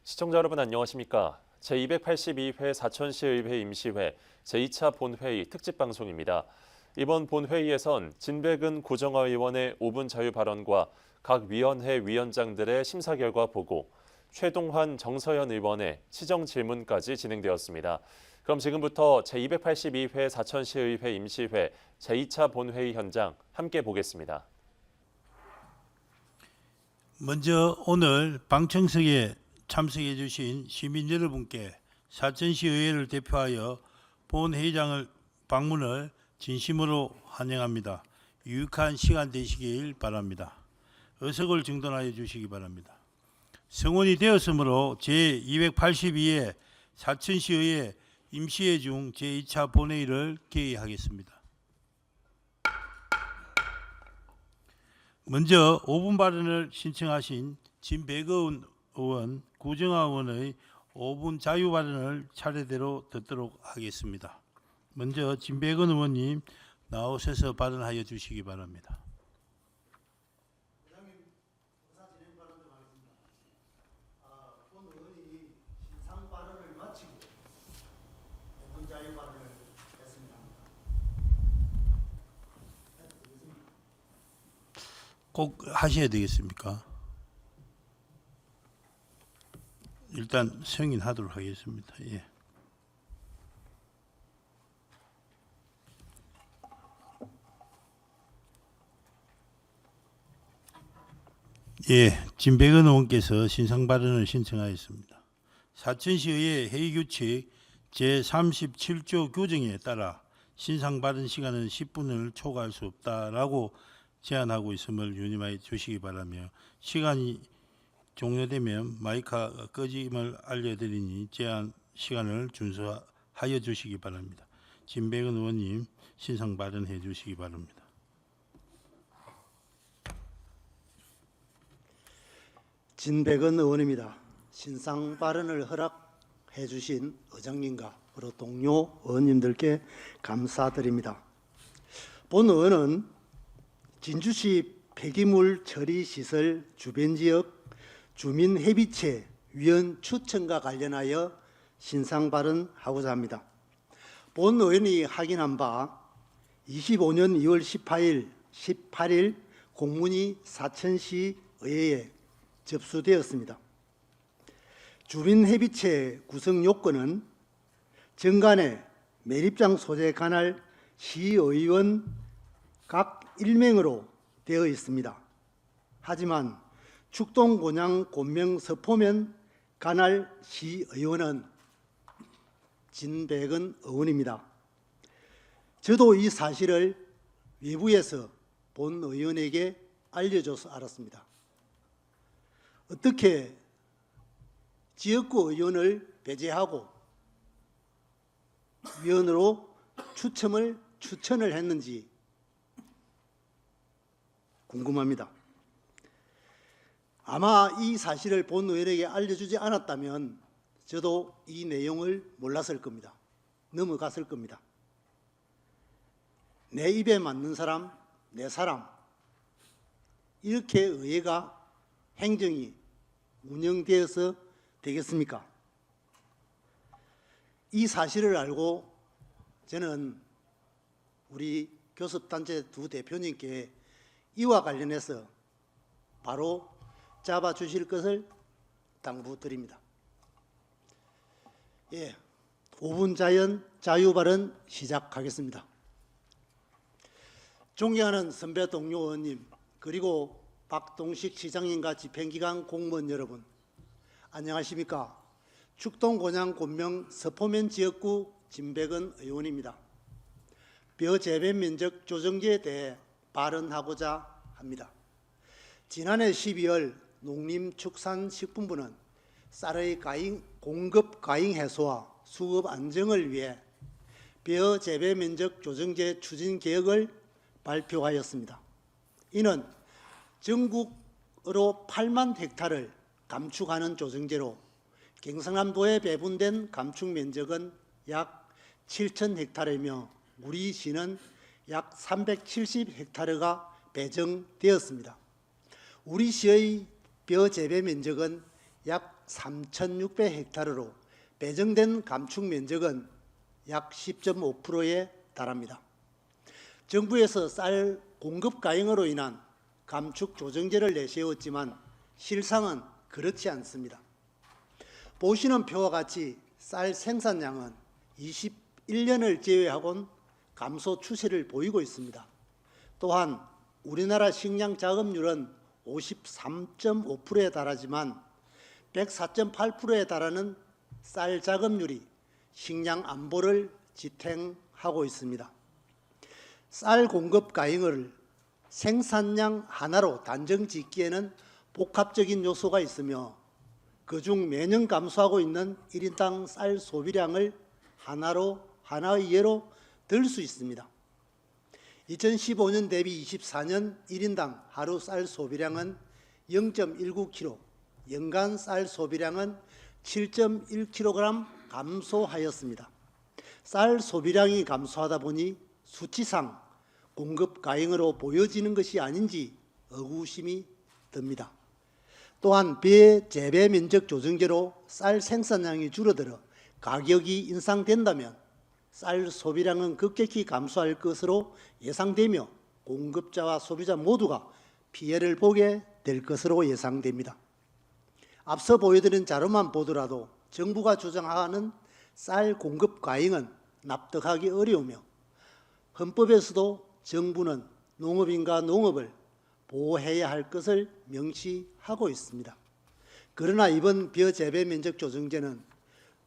시청자 여러분 안녕하십니까? 제282회 사천시의회 임시회 제2차 본회의 특집 방송입니다. 이번 본회의에선 진백은 고정화 의원의 5분 자유 발언과 각 위원회 위원장들의 심사 결과 보고, 최동환 정서연 의원의 시정 질문까지 진행되었습니다. 그럼 지금부터 제282회 사천시의회 임시회 제2차 본회의 현장 함께 보겠습니다. 먼저 오늘 방청석에 참석해 주신 시민 여러분께 사천시의회를 대표하여 본회의장을 방문을 진심으로 환영합니다. 유익한 시간 되시길 바랍니다. 의석을 정돈하여 주시기 바랍니다. 성원이 되었으므로 제282회 사천시의회 임시회 중 제2차 본회의를 개의하겠습니다. 먼저 5분 발언을 신청하신 진백은 의원, 구정화 의원의 5분 자유 발언을 차례대로 듣도록 하겠습니다. 먼저 진백은 의원님 나오셔서 발언하여 주시기 바랍니다. 회장님, 의사 진행 발언 좀 하겠습니다. 본 의원이 신상 발언을 마치고 5분 자유 발언을 했습니다. 꼭 하셔야 되겠습니까? 일단 승인하도록 하겠습니다. 예. 진백은 의원께서 신상 발언을 신청하였습니다. 사천시의회 회의규칙 제37조 규정에 따라 신상 발언 시간은 10분을 초과할 수 없다라고 제안하고 있음을 유념하여 주시기 바라며, 시간이 종료되면 마이크가 꺼짐을 알려드리니 제한 시간을 준수하여 주시기 바랍니다. 진백은 의원님 신상 발언해 주시기 바랍니다. 진백은 의원입니다. 신상 발언을 허락해 주신 의장님과 여러 동료 의원님들께 감사드립니다. 본 의원은 진주시 폐기물 처리 시설 주변 지역 주민 협의체 위원 추천과 관련하여 신상 발언하고자 합니다. 본 의원이 확인한 바 25년 2월 18일 공문이 사천시 의회에 접수되었습니다. 주민협의체 구성 요건은 정관에 매립장 소재 관할 시의원 각 1명으로 되어 있습니다. 하지만 축동 곤양 곤명 서포면 관할 시의원은 진백은 의원입니다. 저도 이 사실을 외부에서 본 의원에게 알려줘서 알았습니다. 어떻게 지역구 의원을 배제하고 위원으로 추천을 했는지 궁금합니다. 아마 이 사실을 본 의원에게 알려주지 않았다면 저도 이 내용을 몰랐을 겁니다. 넘어갔을 겁니다. 내 입에 맞는 사람, 내 사람, 이렇게 의회가 행정이 운영되어서 되겠습니까? 이 사실을 알고 저는 우리 교섭단체 두 대표님께 이와 관련해서 바로 잡아주실 것을 당부드립니다. 5분 자유 발언 시작하겠습니다. 존경하는 선배 동료 의원님, 그리고 박동식 시장님과 집행기관 공무원 여러분, 안녕하십니까? 축동 곤양 곤명 서포면 지역구 진백은 의원입니다. 벼 재배 면적 조정제에 대해 발언하고자 합니다. 지난해 12월 농림축산식품부는 쌀의 공급 과잉 해소와 수급 안정을 위해 벼 재배 면적 조정제 추진 계획을 발표하였습니다. 이는 전국으로 8만 헥타를 감축하는 조정제로 경상남도에 배분된 감축 면적은 약 7천 헥타르이며 우리 시는 약 370 헥타르가 배정되었습니다. 우리 시의 벼 재배 면적은 약 약 3,600헥타르로 배정된 감축 면적은 약 10.5%에 달합니다. 정부에서 쌀 공급 가용으로 인한 감축 조정제를 내세웠지만 실상은 그렇지 않습니다. 보시는 표와 같이 쌀 생산량은 21년을 제외하고는 감소 추세를 보이고 있습니다. 또한 우리나라 식량 자급률은 53.5%에 달하지만 104.8%에 달하는 쌀 자급률이 식량 안보를 지탱하고 있습니다. 쌀 공급 가용을 생산량 하나로 단정 짓기에는 복합적인 요소가 있으며 그중 매년 감소하고 있는 1인당 쌀 소비량을 하나의 예로 들 수 있습니다. 2015년 대비 24년 1인당 하루 쌀 소비량은 0.19kg, 연간 쌀 소비량은 7.1kg 감소하였습니다. 쌀 소비량이 감소하다 보니 수치상 공급 가용으로 보여지는 것이 아닌지 의구심이 듭니다. 또한 비재배 면적 조정제로 쌀 생산량이 줄어들어 가격이 인상된다면 쌀 소비량은 급격히 감소할 것으로 예상되며 공급자와 소비자 모두가 피해를 보게 될 것으로 예상됩니다. 앞서 보여드린 자료만 보더라도 정부가 주장하는 쌀 공급 과잉은 납득하기 어려우며 헌법에서도 정부는 농업인과 농업을 보호해야 할 것을 명시하고 있습니다. 그러나 이번 비어재배 면적 조정제는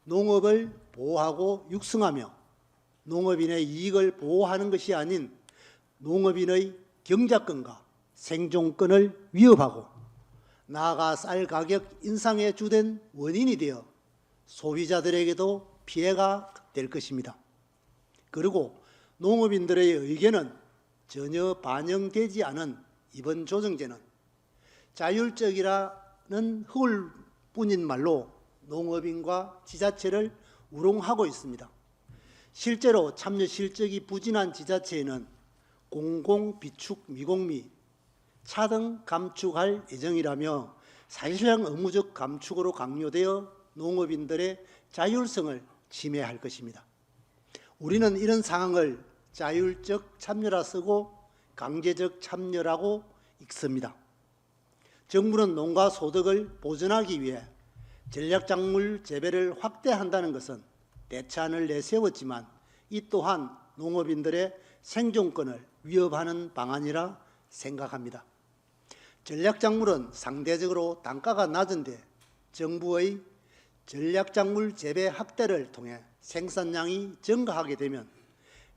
농업을 보호하고 육성하며 농업인의 이익을 보호하는 것이 아닌 농업인의 경작권과 생존권을 위협하고 나아가 쌀 가격 인상의 주된 원인이 되어 소비자들에게도 피해가 될 것입니다. 그리고 농업인들의 의견은 전혀 반영되지 않은 이번 조정제는 자율적이라는 허울뿐인 말로 농업인과 지자체를 우롱하고 있습니다. 실제로 참여 실적이 부진한 지자체에는 공공비축 미공미, 차등 감축할 예정이라며 사실상 의무적 감축으로 강요되어 농업인들의 자율성을 침해할 것입니다. 우리는 이런 상황을 자율적 참여라 쓰고 강제적 참여라고 읽습니다. 정부는 농가 소득을 보전하기 위해 전략작물 재배를 확대한다는 것은 대안을 내세웠지만 이 또한 농업인들의 생존권을 위협하는 방안이라 생각합니다. 전략작물은 상대적으로 단가가 낮은데 정부의 전략작물 재배 확대를 통해 생산량이 증가하게 되면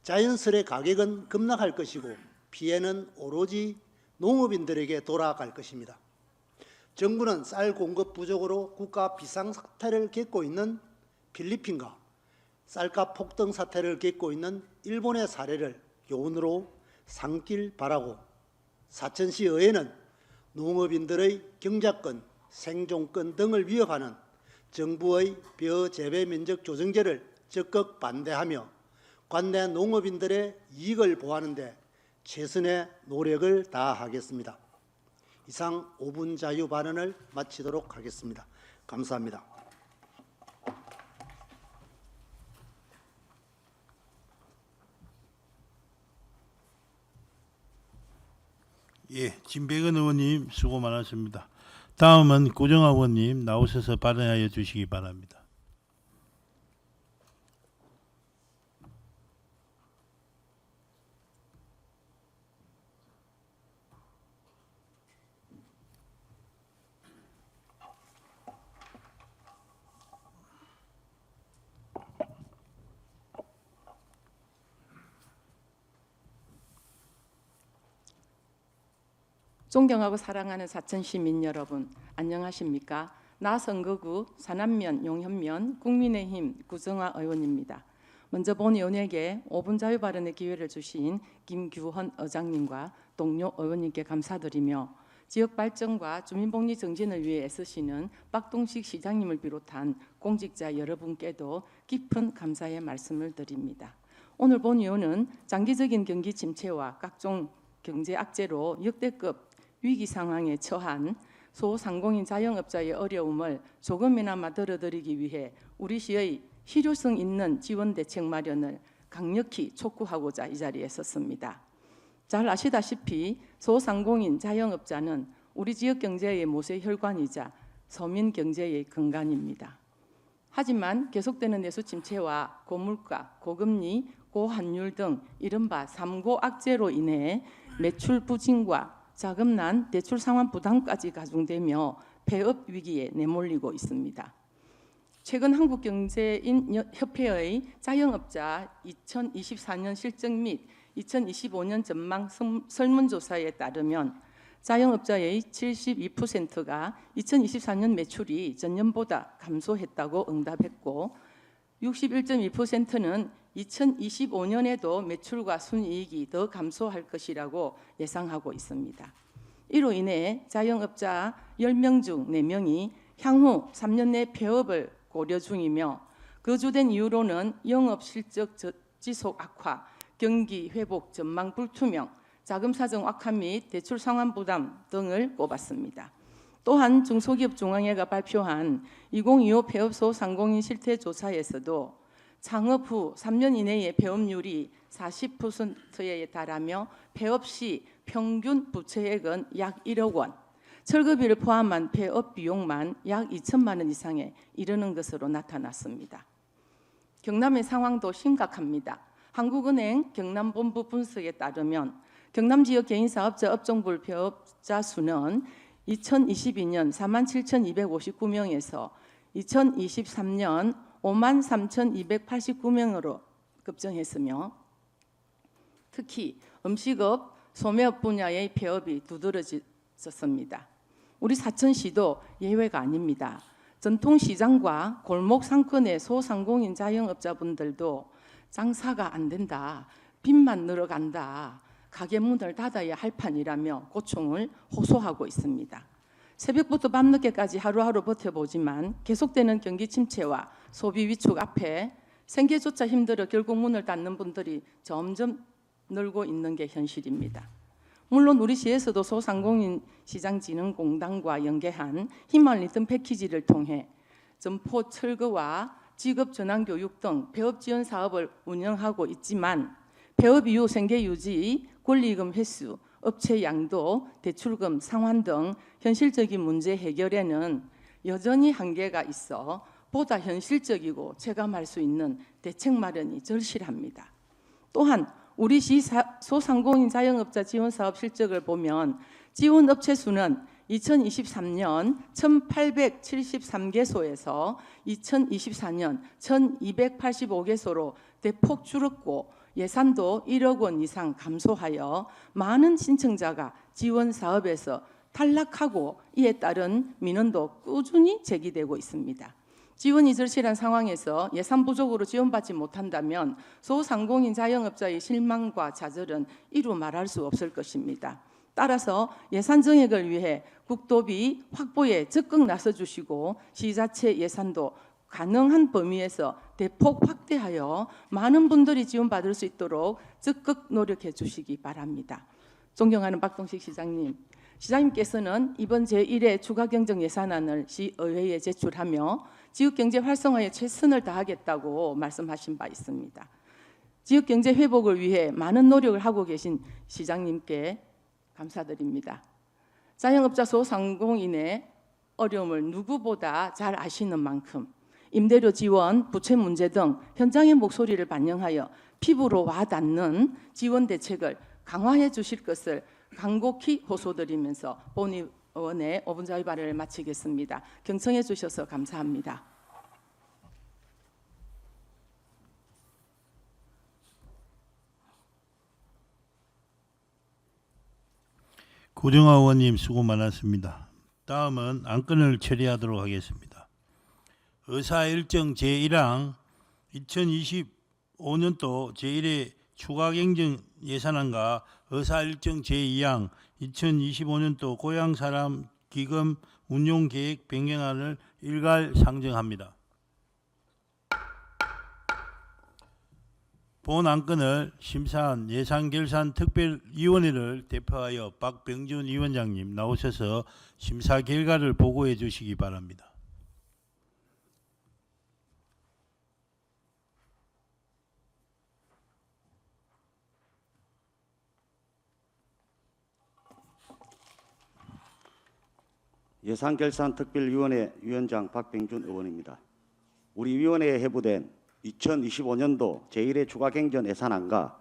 자연스레 가격은 급락할 것이고 피해는 오로지 농업인들에게 돌아갈 것입니다. 정부는 쌀 공급 부족으로 국가 비상사태를 겪고 있는 필리핀과 쌀값 폭등 사태를 겪고 있는 일본의 사례를 교훈으로 삼길 바라고 사천시 의회는 농업인들의 경작권, 생존권 등을 위협하는 정부의 벼재배 면적 조정제를 적극 반대하며 관내 농업인들의 이익을 보호하는 데 최선의 노력을 다하겠습니다. 이상 5분 자유 발언을 마치도록 하겠습니다. 감사합니다. 예, 진백은 의원님 수고 많으십니다. 다음은 고정하 의원님 나오셔서 발언하여 주시기 바랍니다. 존경하고 사랑하는 사천 시민 여러분, 안녕하십니까? 나 선거구 사남면 용현면 국민의힘 구정화 의원입니다. 먼저 본 의원에게 5분 자유 발언의 기회를 주신 김규헌 의장님과 동료 의원님께 감사드리며 지역 발전과 주민복리 정진을 위해 애쓰시는 박동식 시장님을 비롯한 공직자 여러분께도 깊은 감사의 말씀을 드립니다. 오늘 본 의원은 장기적인 경기 침체와 각종 경제 악재로 역대급 위기 상황에 처한 소상공인 자영업자의 어려움을 조금이나마 덜어드리기 위해 우리 시의 실효성 있는 지원 대책 마련을 강력히 촉구하고자 이 자리에 섰습니다. 잘 아시다시피 소상공인 자영업자는 우리 지역 경제의 모세 혈관이자 서민 경제의 근간입니다. 하지만 계속되는 내수 침체와 고물가, 고금리, 고환율 등 이른바 3고 악재로 인해 매출 부진과 자금난, 대출 상환 부담까지 가중되며 폐업 위기에 내몰리고 있습니다. 최근 한국경제인협회의 자영업자 2024년 실적 및 2025년 전망 설문조사에 따르면 자영업자의 72%가 2024년 매출이 전년보다 감소했다고 응답했고 61.2%는 2025년에도 매출과 순이익이 더 감소할 것이라고 예상하고 있습니다. 이로 인해 자영업자 10명 중 4명이 향후 3년 내 폐업을 고려 중이며 그 주된 이유로는 영업 실적 지속 악화, 경기 회복 전망 불투명, 자금 사정 악화 및 대출 상환 부담 등을 꼽았습니다. 또한 중소기업중앙회가 발표한 2025 폐업 소상공인 실태 조사에서도 창업 후 3년 이내의 폐업률이 40%에 달하며 폐업 시 평균 부채액은 약 1억 원, 철거비를 포함한 폐업 비용만 약 2천만 원 이상에 이르는 것으로 나타났습니다. 경남의 상황도 심각합니다. 한국은행 경남본부 분석에 따르면 경남 지역 개인사업자 업종별 폐업자 수는 2022년 47,259명에서 2023년 53,289명으로 급증했으며 특히 음식업, 소매업 분야의 폐업이 두드러졌습니다. 우리 사천시도 예외가 아닙니다. 전통시장과 골목 상권의 소상공인 자영업자분들도 장사가 안 된다, 빚만 늘어간다, 가게 문을 닫아야 할 판이라며 고충을 호소하고 있습니다. 새벽부터 밤늦게까지 하루하루 버텨보지만 계속되는 경기 침체와 소비 위축 앞에 생계조차 힘들어 결국 문을 닫는 분들이 점점 늘고 있는 게 현실입니다. 물론 우리 시에서도 소상공인 시장진흥공단과 연계한 희망 리턴 패키지를 통해 점포 철거와 직업 전환 교육 등 폐업 지원 사업을 운영하고 있지만 폐업 이후 생계 유지, 권리금 회수, 업체 양도, 대출금 상환 등 현실적인 문제 해결에는 여전히 한계가 있어 보다 현실적이고 체감할 수 있는 대책 마련이 절실합니다. 또한 우리 시 소상공인 자영업자 지원 사업 실적을 보면 지원 업체 수는 2023년 1,873개소에서 2024년 1,285개소로 대폭 줄었고 예산도 1억 원 이상 감소하여 많은 신청자가 지원 사업에서 탈락하고 이에 따른 민원도 꾸준히 제기되고 있습니다. 지원이 절실한 상황에서 예산 부족으로 지원받지 못한다면 소상공인 자영업자의 실망과 좌절은 이루 말할 수 없을 것입니다. 따라서 예산 정액을 위해 국도비 확보에 적극 나서주시고 시자체 예산도 가능한 범위에서 대폭 확대하여 많은 분들이 지원받을 수 있도록 적극 노력해 주시기 바랍니다. 존경하는 박동식 시장님, 시장님께서는 이번 제1회 추가경정 예산안을 시의회에 제출하며 지역경제 활성화에 최선을 다하겠다고 말씀하신 바 있습니다. 지역경제 회복을 위해 많은 노력을 하고 계신 시장님께 감사드립니다. 자영업자 소상공인의 어려움을 누구보다 잘 아시는 만큼 임대료 지원, 부채 문제 등 현장의 목소리를 반영하여 피부로 와닿는 지원 대책을 강화해 주실 것을 간곡히 호소드리면서 본의원의 5분 자유 발언을 마치겠습니다. 경청해 주셔서 감사합니다. 고정하 의원님 수고 많았습니다. 다음은 안건을 처리하도록 하겠습니다. 의사일정 제1항 2025년도 제1회 추가경정 예산안과 의사일정 제2항 2025년도 고향사람 기금 운용계획 변경안을 일괄 상정합니다. 본 안건을 심사한 예산결산특별위원회를 대표하여 박병준 위원장님 나오셔서 심사 결과를 보고해 주시기 바랍니다. 예산결산특별위원회 위원장 박병준 의원입니다. 우리 위원회에 회부된 2025년도 제1회 추가경정 예산안과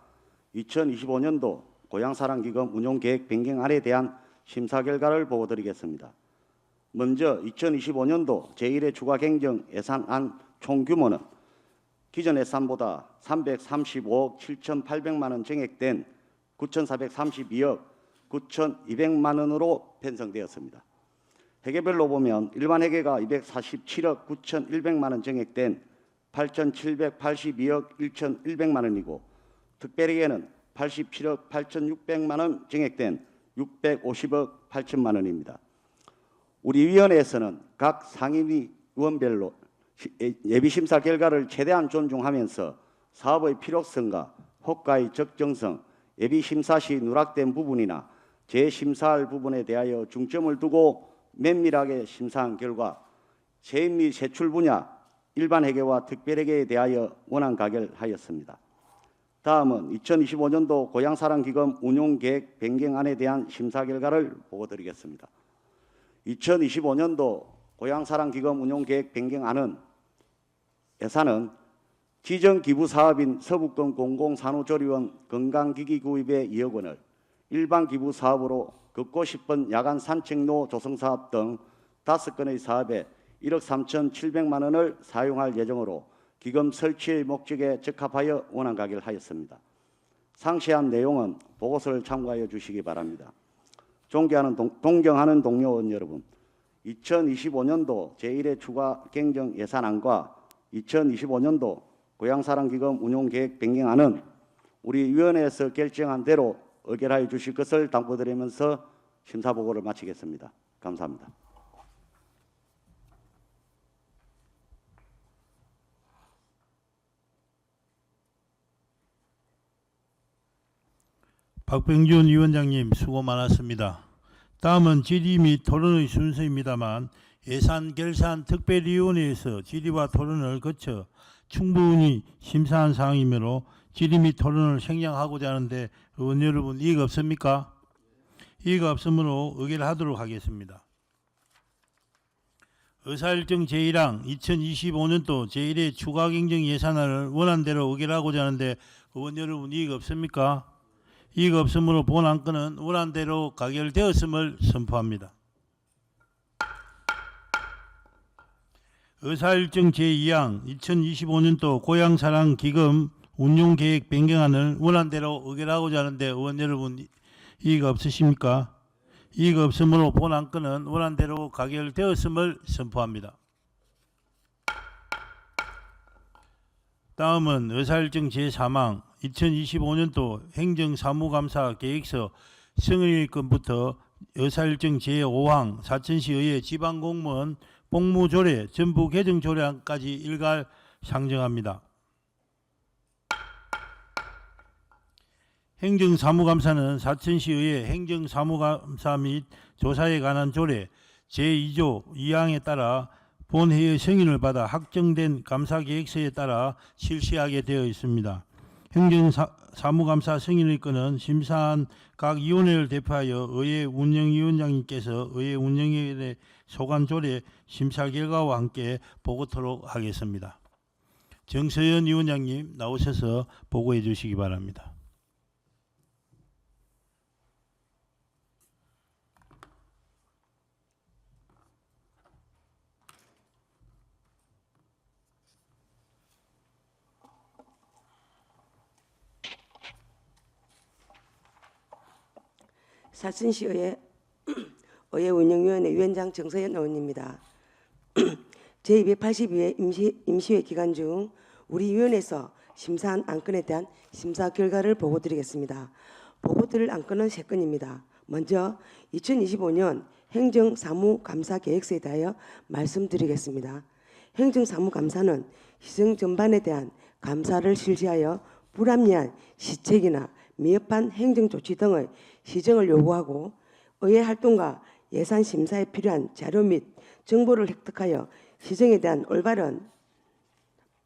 2025년도 고향사랑기금 운용계획 변경안에 대한 심사 결과를 보고드리겠습니다. 먼저 2025년도 제1회 추가경정 예산안 총규모는 기존 예산보다 335억 7,800만 원 증액된 9,432억 9,200만 원으로 편성되었습니다. 회계별로 보면 일반 회계가 247억 9,100만 원 증액된 8,782억 1,100만 원이고 특별회계는 87억 8,600만 원 증액된 650억 8천만 원입니다. 우리 위원회에서는 각 상임위 의원별로 예비심사 결과를 최대한 존중하면서 사업의 필요성과 효과의 적정성, 예비심사 시 누락된 부분이나 재심사할 부분에 대하여 중점을 두고 면밀하게 심사한 결과 세입 및 세출 분야, 일반 회계와 특별회계에 대하여 원안 가결하였습니다. 다음은 2025년도 고향사랑기금 운용계획 변경안에 대한 심사 결과를 보고드리겠습니다. 2025년도 고향사랑기금 운용계획 변경안은 예산은 지정기부사업인 서북권 공공산후조리원 건강기기 구입에 2억 원을 일반 기부사업으로 걷고 싶은 야간 산책로 조성사업 등 5건의 사업에 1억 3,700만 원을 사용할 예정으로 기금 설치의 목적에 적합하여 원안 가결하였습니다. 상세한 내용은 보고서를 참고하여 주시기 바랍니다. 존경하는 동료 의원 여러분, 2025년도 제1회 추가 경정 예산안과 2025년도 고향사랑기금 운용계획 변경안은 우리 위원회에서 결정한 대로 의결하여 주실 것을 당부드리면서 심사보고를 마치겠습니다. 감사합니다. 박병준 위원장님 수고 많았습니다. 다음은 질의 및 토론의 순서입니다만 예산결산특별위원회에서 질의와 토론을 거쳐 충분히 심사한 사항이므로 질의 및 토론을 생략하고자 하는데 의원 여러분 이의가 없습니까? 이의가 없으므로 의결하도록 하겠습니다. 의사일정 제1항 2025년도 제1회 추가경정 예산안을 원안대로 의결하고자 하는데 의원 여러분 이의가 없습니까? 이의가 없으므로 본 안건은 원안대로 가결되었음을 선포합니다. 의사일정 제2항 2025년도 고향사랑기금 운용계획 변경안을 원안대로 의결하고자 하는데 의원 여러분 이의가 없으십니까? 이의가 없으므로 본 안건은 원안대로 가결되었음을 선포합니다. 다음은 의사일정 제3항 2025년도 행정사무감사 계획서 승인일 건부터 의사일정 제5항 사천시 의회 지방공무원 복무조례 전부 개정 조례안까지 일괄 상정합니다. 행정사무감사는 사천시 의회 행정사무감사 및 조사에 관한 조례 제2조 2항에 따라 본회의 승인을 받아 확정된 감사계획서에 따라 실시하게 되어 있습니다. 행정사무감사 승인의 건은 심사한 각 위원회를 대표하여 의회 운영위원장님께서 의회 운영위원회 소관조례 심사 결과와 함께 보고토록 하겠습니다. 정서연 위원장님 나오셔서 보고해 주시기 바랍니다. 사천시의회 운영위원회 위원장 정서연 의원입니다. 제282회 임시회 기간 중 우리 위원회에서 심사한 안건에 대한 심사 결과를 보고드리겠습니다. 보고드릴 안건은 3건입니다. 먼저 2025년 행정사무감사계획서에 대하여 말씀드리겠습니다. 행정사무감사는 시정 전반에 대한 감사를 실시하여 불합리한 시책이나 미흡한 행정조치 등의 시정을 요구하고 의회 활동과 예산 심사에 필요한 자료 및 정보를 획득하여 시정에 대한 올바른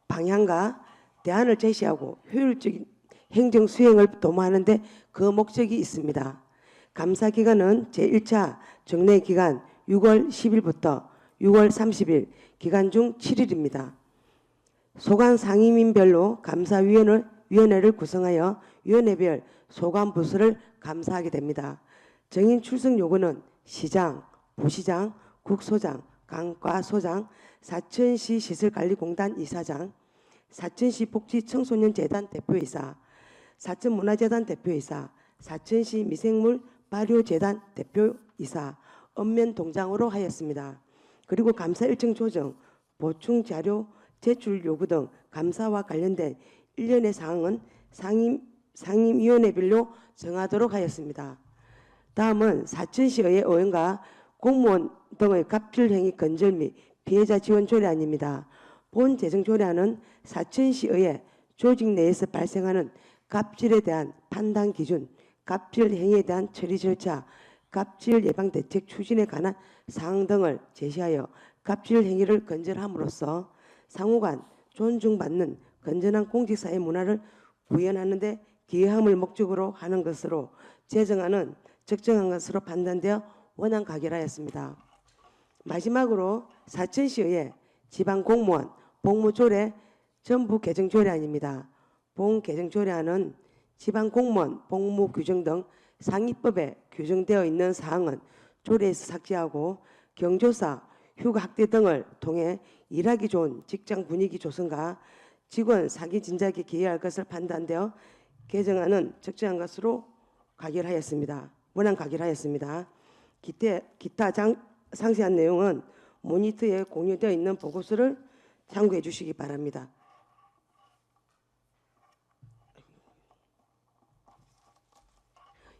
방향과 대안을 제시하고 효율적인 행정 수행을 도모하는 데 그 목적이 있습니다. 감사 기간은 제1차 정례 기간 6월 10일부터 6월 30일, 기간 중 7일입니다. 소관 상임위별로 감사위원회를 구성하여 위원회별 소관 부서를 감사하게 됩니다. 정인 출석 요구는 시장, 부시장, 국소장, 강과소장, 사천시 시설관리공단 이사장, 사천시 복지청소년재단 대표이사, 사천문화재단 대표이사, 사천시 미생물 발효재단 대표이사, 읍면동장으로 하였습니다. 그리고 감사 일정 조정, 보충 자료 제출 요구 등 감사와 관련된 일련의 사항은 상임위원회별로 정하도록 하였습니다. 다음은 사천시의회 의원과 공무원 등의 갑질행위 근절 및 피해자 지원 조례안입니다. 본 재정조례안은 사천시의회 조직 내에서 발생하는 갑질에 대한 판단 기준, 갑질 행위에 대한 처리 절차, 갑질 예방 대책 추진에 관한 사항 등을 제시하여 갑질 행위를 근절함으로써 상호간 존중받는 건전한 공직사회 문화를 구현하는 데 기여함을 목적으로 하는 것으로 제정안은 적정한 것으로 판단되어 원안 가결하였습니다. 마지막으로 사천시의회 지방공무원 복무조례 전부 개정조례안입니다. 본 개정조례안은 지방공무원 복무 규정 등 상위법에 규정되어 있는 사항은 조례에서 삭제하고 경조사, 휴가학대 등을 통해 일하기 좋은 직장 분위기 조성과 직원 사기 진작에 기여할 것을 판단되어 개정안은 적정한 것으로 가결하였습니다. 원안 가결하였습니다. 기타 상세한 내용은 모니터에 공유되어 있는 보고서를 참고해 주시기 바랍니다.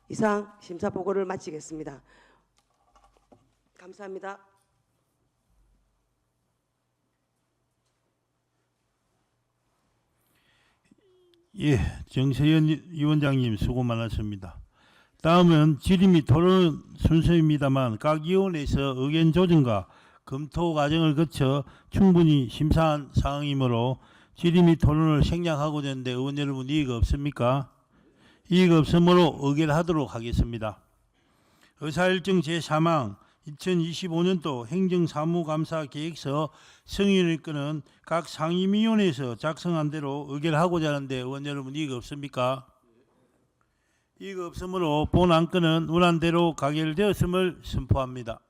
이상 심사 보고를 마치겠습니다. 감사합니다. 예, 정세현 위원장님 수고 많으십니다. 다음은 질의 및 토론 순서입니다만 각 위원회에서 의견 조정과 검토 과정을 거쳐 충분히 심사한 사항이므로 질의 및 토론을 생략하고자 하는데 의원 여러분 이의가 없습니까? 이의가 없으므로 의결하도록 하겠습니다. 의사일정 제3항 2025년도 행정사무감사 계획서 승인을 끄는 각 상임위원회에서 작성한 대로 의결하고자 하는데 의원 여러분 이의가 없습니까? 이의가 없으므로 본 안건은 원안대로 가결되었음을 선포합니다.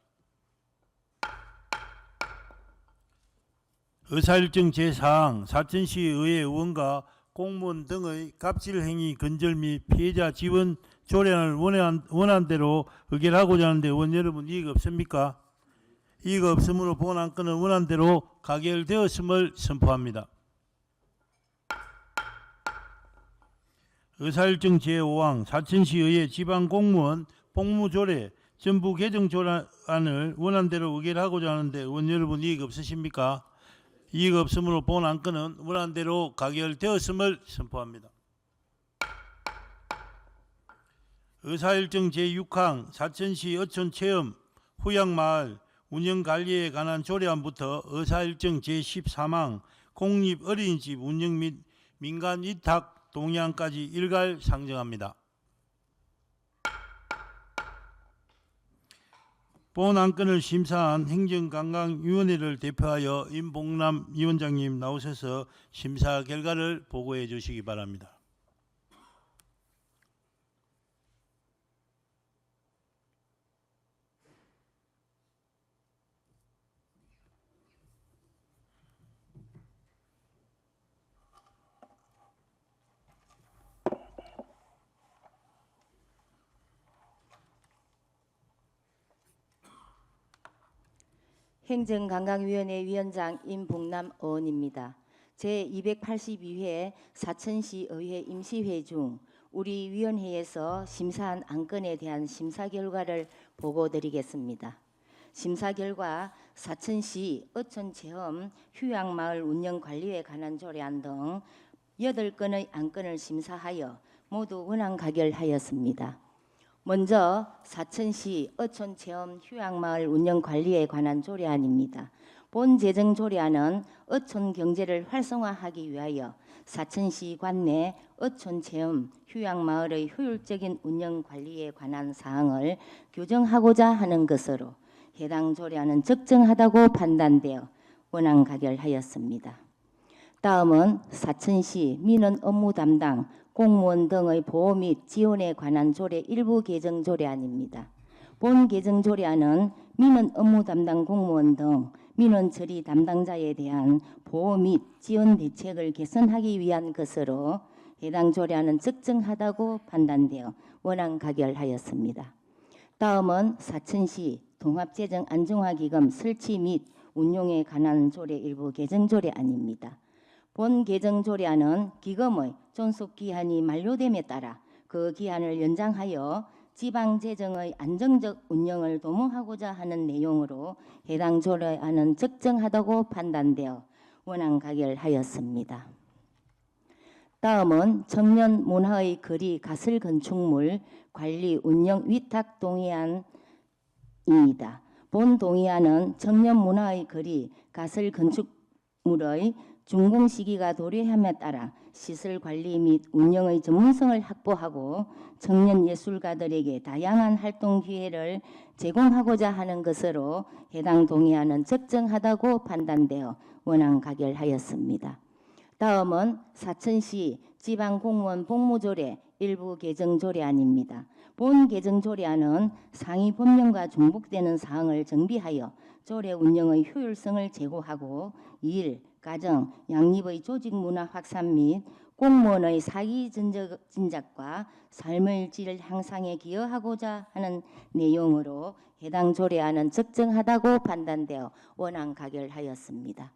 의사일정 제4항 사천시 의회 의원과 공무원 등의 갑질행위 근절 및 피해자 지원 조례안을 원안대로 의결하고자 하는데 의원 여러분 이의가 없습니까? 이의가 없으므로 본 안건은 원안대로 가결되었음을 선포합니다. 의사일정 제5항 사천시의회 지방공무원 복무조례 전부 개정조례안을 원안대로 의결하고자 하는데 의원 여러분 이의가 없으십니까? 이의가 없으므로 본 안건은 원안대로 가결되었음을 선포합니다. 의사일정 제6항 사천시 어촌체험 후양마을 운영관리에 관한 조례안부터 의사일정 제13항 공립어린이집 운영 및 민간위탁 동의안까지 일괄 상정합니다. 본 안건을 심사한 행정관광위원회를 대표하여 임봉남 위원장님 나오셔서 심사 결과를 보고해 주시기 바랍니다. 행정관광위원회 위원장 임봉남 의원입니다. 제282회 사천시의회 임시회 중 우리 위원회에서 심사한 안건에 대한 심사 결과를 보고드리겠습니다. 심사 결과 사천시 어촌체험 휴양마을 운영관리에 관한 조례안 등 8건의 안건을 심사하여 모두 원안 가결하였습니다. 먼저 사천시 어촌체험 휴양마을 운영 관리에 관한 조례안입니다. 본 제정 조례안은 어촌 경제를 활성화하기 위하여 사천시 관내 어촌체험 휴양마을의 효율적인 운영 관리에 관한 사항을 규정하고자 하는 것으로 해당 조례안은 적정하다고 판단되어 원안 가결하였습니다. 다음은 사천시 민원 업무 담당 공무원 등의 보호 및 지원에 관한 조례 일부 개정 조례안입니다. 본 개정 조례안은 민원 업무 담당 공무원 등 민원 처리 담당자에 대한 보호 및 지원 대책을 개선하기 위한 것으로 해당 조례안은 적정하다고 판단되어 원안 가결하였습니다. 다음은 사천시 통합재정 안정화기금 설치 및 운용에 관한 조례 일부 개정 조례안입니다. 본 개정 조례안은 기금의 존속 기한이 만료됨에 따라 그 기한을 연장하여 지방 재정의 안정적 운영을 도모하고자 하는 내용으로 해당 조례안은 적정하다고 판단되어 원안 가결하였습니다. 다음은 청년 문화의 거리 가설 건축물 관리 운영 위탁 동의안입니다. 본 동의안은 청년 문화의 거리 가설 건축물의 준공 시기가 도래함에 따라 시설 관리 및 운영의 전문성을 확보하고 청년 예술가들에게 다양한 활동 기회를 제공하고자 하는 것으로 해당 동의안은 적정하다고 판단되어 원안 가결하였습니다. 다음은 사천시 지방공무원 복무조례 일부 개정 조례안입니다. 본 개정 조례안은 상위 법령과 중복되는 사항을 정비하여 조례 운영의 효율성을 제고하고 일, 가정, 양립의 조직 문화 확산 및 공무원의 사기 진작과 삶의 질 향상에 기여하고자 하는 내용으로 해당 조례안은 적정하다고 판단되어 원안 가결하였습니다.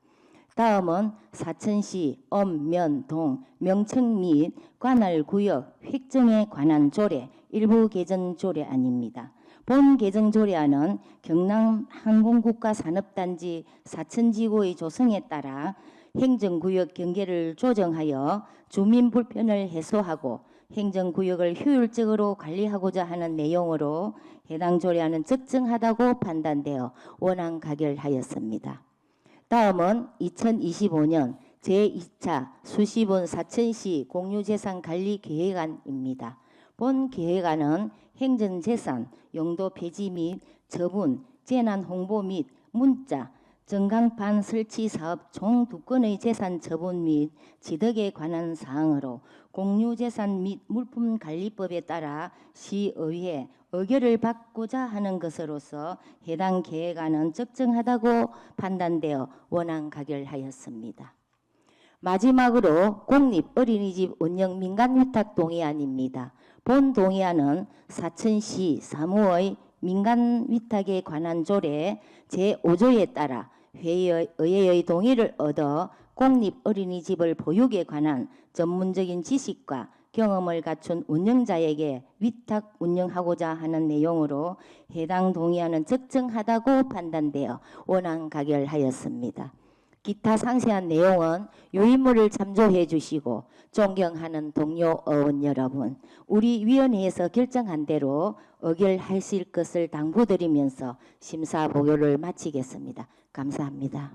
다음은 사천시 엄, 면, 동, 명称및 관할 구역 획정에 관한 조례 일부 개정 조례안입니다. 본 개정 조례안은 경남 항공국가산업단지 사천지구의 조성에 따라 행정구역 경계를 조정하여 주민 불편을 해소하고 행정구역을 효율적으로 관리하고자 하는 내용으로 해당 조례안은 적정하다고 판단되어 원안 가결하였습니다. 다음은 2025년 제2차 수시본 사천시 공유재산관리계획안입니다. 본 계획안은 행정재산, 용도 폐지 및 처분, 재난 홍보 및 문자, 전광판 설치 사업 총 2건의 재산 처분 및 취득에 관한 사항으로 공유재산 및 물품관리법에 따라 시의회 의결을 받고자 하는 것으로서 해당 계획안은 적정하다고 판단되어 원안 가결하였습니다. 마지막으로 공립어린이집 운영 민간위탁 동의안입니다. 본 동의안은 사천시 사무의 민간위탁에 관한 조례 제5조에 따라 의회의 동의를 얻어 공립어린이집을 보육에 관한 전문적인 지식과 경험을 갖춘 운영자에게 위탁 운영하고자 하는 내용으로 해당 동의안은 적정하다고 판단되어 원안 가결하였습니다. 기타 상세한 내용은 요인물을 참조해 주시고 존경하는 동료 의원 여러분, 우리 위원회에서 결정한 대로 의결하실 것을 당부드리면서 심사 보고를 마치겠습니다. 감사합니다.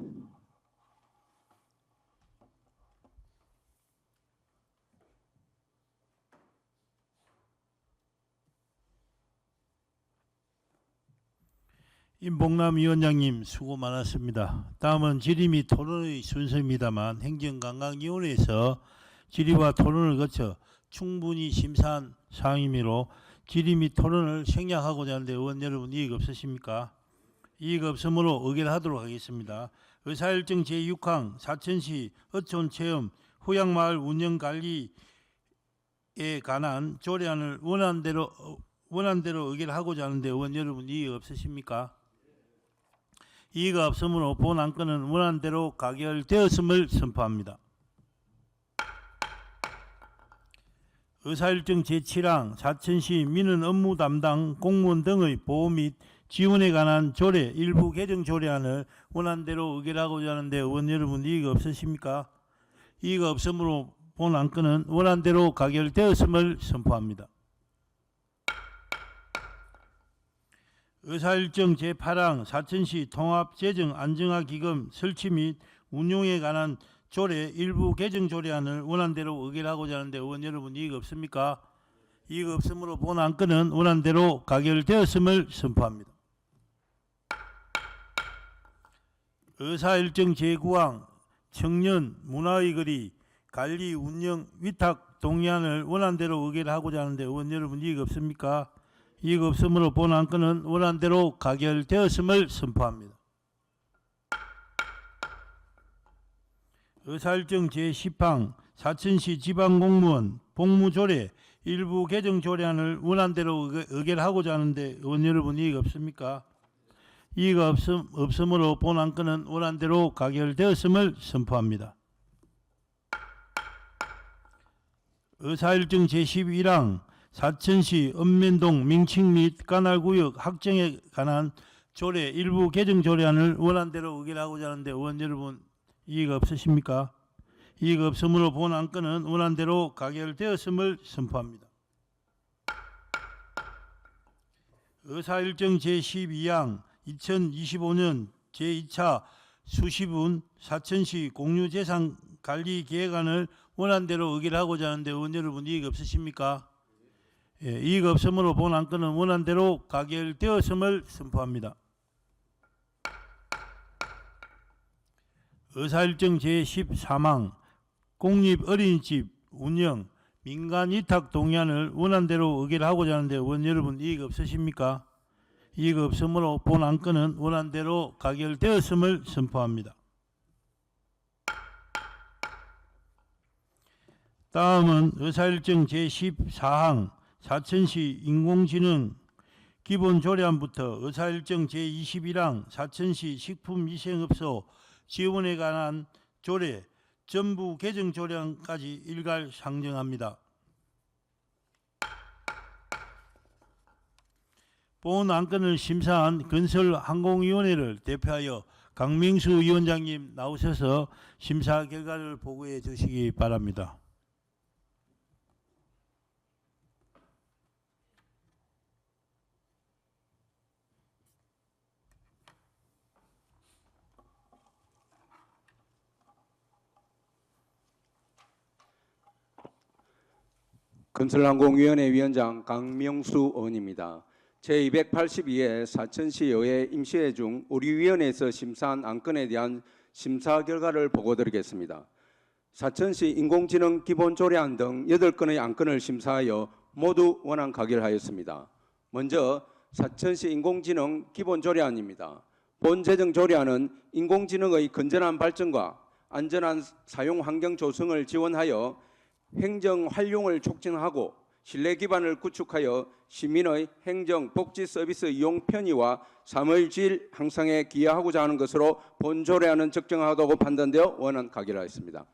임봉남 위원장님 수고 많았습니다. 다음은 질의 및 토론의 순서입니다만 행정관광위원회에서 질의와 토론을 거쳐 충분히 심사한 사항이므로 질의 및 토론을 생략하고자 하는데 의원 여러분 이의가 없으십니까? 이의가 없으므로 의결하도록 하겠습니다. 의사일정 제6항 사천시 어촌체험 휴양마을 운영관리에 관한 조례안을 원안대로 의결하고자 하는데 의원 여러분 이의가 없으십니까? 이의가 없으므로 본 안건은 원안대로 가결되었음을 선포합니다. 의사일정 제7항 사천시 민원 업무 담당 공무원 등의 보호 및 지원에 관한 조례 일부 개정 조례안을 원안대로 의결하고자 하는데 의원 여러분 이의가 없으십니까? 이의가 없으므로 본 안건은 원안대로 가결되었음을 선포합니다. 의사일정 제8항 사천시 통합재정안정화기금 설치 및 운용에 관한 조례 일부 개정 조례안을 원안대로 의결하고자 하는데 의원 여러분 이의가 없습니까? 이의가 없으므로 본 안건은 원안대로 가결되었음을 선포합니다. 의사일정 제9항 청년 문화의 거리 관리 운영 위탁 동의안을 원안대로 의결하고자 하는데 의원 여러분 이의가 없습니까? 이의가 없으므로 본 안건은 원안대로 가결되었음을 선포합니다. 의사일정 제10항 사천시 지방공무원 복무조례 일부 개정 조례안을 원안대로 의결하고자 하는데 의원 여러분 이의가 없습니까? 이의가 없으므로 본 안건은 원안대로 가결되었음을 선포합니다. 의사일정 제11항 사천시 읍면동 민칭 및 관할구역 확정에 관한 조례 일부 개정 조례안을 원안대로 의결하고자 하는데 의원 여러분 이의가 없으십니까? 이의가 없으므로 본 안건은 원안대로 가결되었음을 선포합니다. 의사일정 제12항 2025년 제2차 수시분 사천시 공유재산관리계획안을 원안대로 의결하고자 하는데 의원 여러분 이의가 없으십니까? 예, 이의가 없으므로 본 안건은 원안대로 가결되었음을 선포합니다. 의사일정 제13항 공립어린이집 운영 민간위탁 동의안을 원안대로 의결하고자 하는데 의원 여러분 이의가 없으십니까? 이의가 없으므로 본 안건은 원안대로 가결되었음을 선포합니다. 다음은 의사일정 제14항 사천시 인공지능 기본조례안부터 의사일정 제21항 사천시 식품위생업소 지원에 관한 조례 전부 개정 조례안까지 일괄 상정합니다. 본 안건을 심사한 건설항공위원회를 대표하여 강명수 위원장님 나오셔서 심사 결과를 보고해 주시기 바랍니다. 건설항공위원회 위원장 강명수 의원입니다. 제282회 사천시의회 임시회 중 우리 위원회에서 심사한 안건에 대한 심사 결과를 보고드리겠습니다. 사천시 인공지능 기본조례안 등 8건의 안건을 심사하여 모두 원안 가결하였습니다. 먼저 사천시 인공지능 기본조례안입니다. 본 제정조례안은 인공지능의 건전한 발전과 안전한 사용 환경 조성을 지원하여 행정 활용을 촉진하고 신뢰 기반을 구축하여 시민의 행정 복지 서비스 이용 편의와 삶의 질 향상에 기여하고자 하는 것으로 본 조례안은 적정하다고 판단되어 원안 가결하였습니다.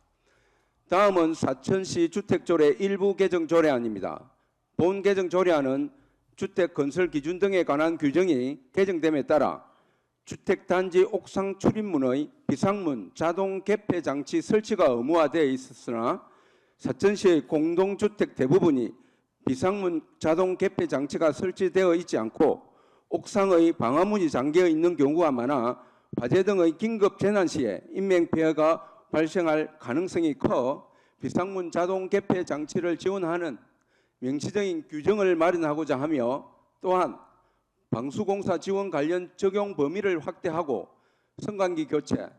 다음은 사천시 주택조례 일부 개정 조례안입니다. 본 개정 조례안은 주택 건설 기준 등에 관한 규정이 개정됨에 따라 주택단지 옥상 출입문의 비상문 자동 개폐 장치 설치가 의무화되어 있었으나 사천시의 공동주택 대부분이 비상문 자동 개폐 장치가 설치되어 있지 않고 옥상의 방화문이 잠겨 있는 경우가 많아 화재 등의 긴급 재난 시에 인명피해가 발생할 가능성이 커 비상문 자동 개폐 장치를 지원하는 명시적인 규정을 마련하고자 하며 또한 방수공사 지원 관련 적용 범위를 확대하고 선관기 교체,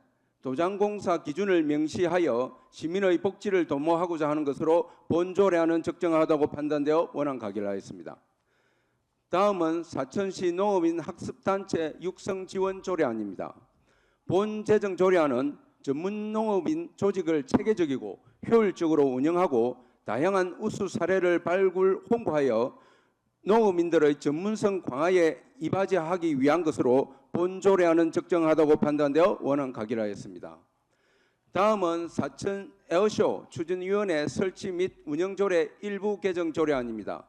도장공사 기준을 명시하여 시민의 복지를 도모하고자 하는 것으로 본 조례안은 적정하다고 판단되어 원안 가결하였습니다. 다음은 사천시 농업인 학습단체 육성 지원 조례안입니다. 본 제정 조례안은 전문 농업인 조직을 체계적이고 효율적으로 운영하고 다양한 우수 사례를 발굴 홍보하여 농업인들의 전문성 강화에 이바지하기 위한 것으로 본 조례안은 적정하다고 판단되어 원안 가결하였습니다. 다음은 사천 에어쇼 추진위원회 설치 및 운영조례 일부 개정 조례안입니다.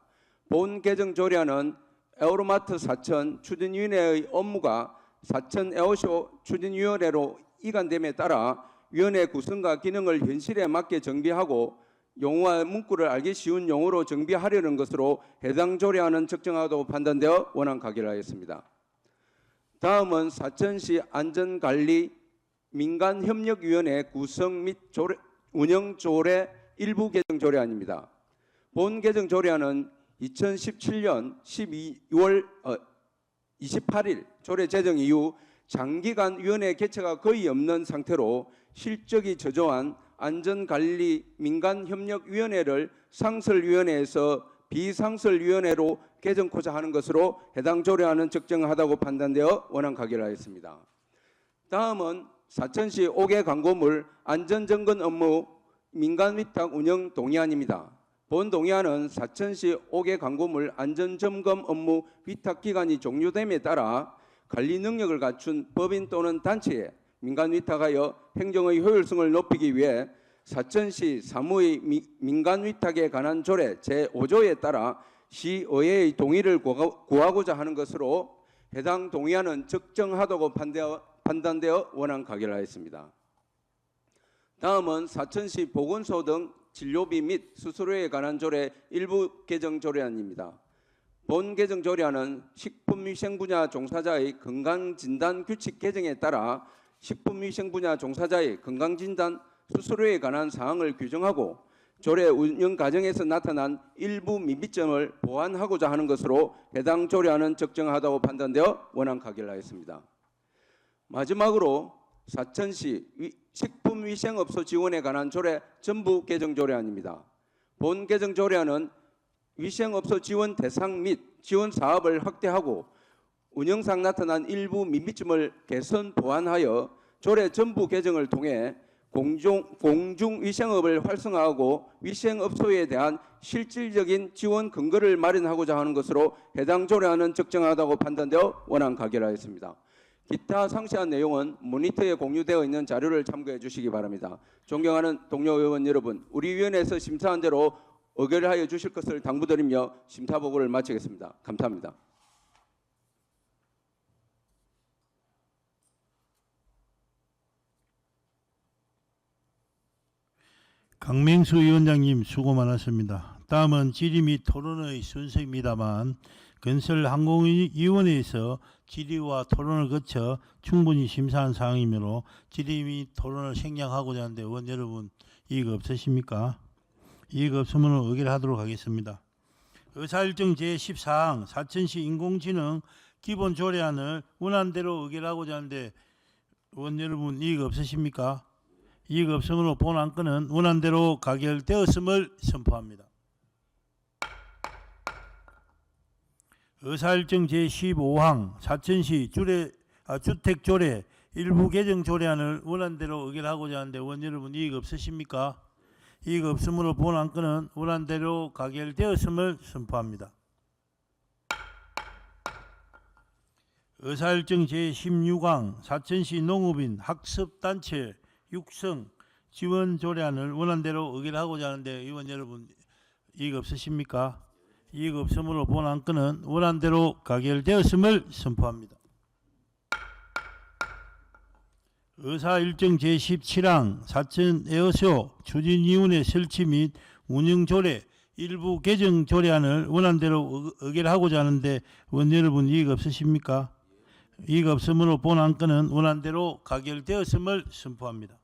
본 개정 조례안은 에어로마트 사천 추진위원회의 업무가 사천 에어쇼 추진위원회로 이관됨에 따라 위원회 구성과 기능을 현실에 맞게 정비하고 용어와 문구를 알기 쉬운 용어로 정비하려는 것으로 해당 조례안은 적정하다고 판단되어 원안 가결하였습니다. 다음은 사천시 안전관리 민간협력위원회 구성 및 운영 조례 일부 개정 조례안입니다. 본 개정 조례안은 2017년 12월 28일 조례 제정 이후 장기간 위원회 개최가 거의 없는 상태로 실적이 저조한 안전관리 민간협력위원회를 상설위원회에서 비상설위원회로 개정코자 하는 것으로 해당 조례안은 적정하다고 판단되어 원안 가결하였습니다. 다음은 사천시 5개 광고물 안전점검 업무 민간위탁 운영 동의안입니다. 본 동의안은 사천시 5개 광고물 안전점검 업무 위탁기간이 종료됨에 따라 관리 능력을 갖춘 법인 또는 단체에 민간위탁하여 행정의 효율성을 높이기 위해 사천시 사무의 민간위탁에 관한 조례 제5조에 따라 시의회의 동의를 구하고자 하는 것으로 해당 동의안은 적정하다고 판단되어 원안 가결하였습니다. 다음은 사천시 보건소 등 진료비 및 수수료에 관한 조례 일부 개정 조례안입니다. 본 개정 조례안은 식품위생 분야 종사자의 건강진단 규칙 개정에 따라 식품위생 분야 종사자의 건강진단 수수료에 관한 사항을 규정하고 조례 운영 과정에서 나타난 일부 민비점을 보완하고자 하는 것으로 해당 조례안은 적정하다고 판단되어 원안 가결하였습니다. 마지막으로 사천시 식품위생업소 지원에 관한 조례 전부 개정 조례안입니다. 본 개정 조례안은 위생업소 지원 대상 및 지원 사업을 확대하고 운영상 나타난 일부 민비점을 개선 보완하여 조례 전부 개정을 통해 공중위생업을 활성화하고 위생업소에 대한 실질적인 지원 근거를 마련하고자 하는 것으로 해당 조례안은 적정하다고 판단되어 원안 가결하였습니다. 기타 상세한 내용은 모니터에 공유되어 있는 자료를 참고해 주시기 바랍니다. 존경하는 동료 의원 여러분, 우리 위원회에서 심사한 대로 의결하여 주실 것을 당부드리며 심사 보고를 마치겠습니다. 감사합니다. 강맹수 위원장님 수고 많았습니다. 다음은 질의 및 토론의 순서입니다만 건설항공위원회에서 질의와 토론을 거쳐 충분히 심사한 사항이므로 질의 및 토론을 생략하고자 하는데 의원 여러분 이익 없으십니까? 이익 없으면 의결하도록 하겠습니다. 의사일정 제14항 사천시 인공지능 기본조례안을 원안대로 의결하고자 하는데 의원 여러분 이익 없으십니까? 이익 없으므로 본 안건은 원안대로 가결되었음을 선포합니다. 의사일정 제15항 사천시 주택조례 일부 개정 조례안을 원안대로 의결하고자 하는데 의원 여러분 이익 없으십니까? 이익 없으므로 본 안건은 원안대로 가결되었음을 선포합니다. 의사일정 제16항 사천시 농업인 학습단체 육성 지원 조례안을 원안대로 의결하고자 하는데 의원 여러분 이익 없으십니까? 이익 없으므로 본 안건은 원안대로 가결되었음을 선포합니다. 의사일정 제17항 사천 에어쇼 추진위원회 설치 및 운영조례 일부 개정 조례안을 원안대로 의결하고자 하는데 의원 여러분 이익 없으십니까? 이익 없으므로 본 안건은 원안대로 가결되었음을 선포합니다.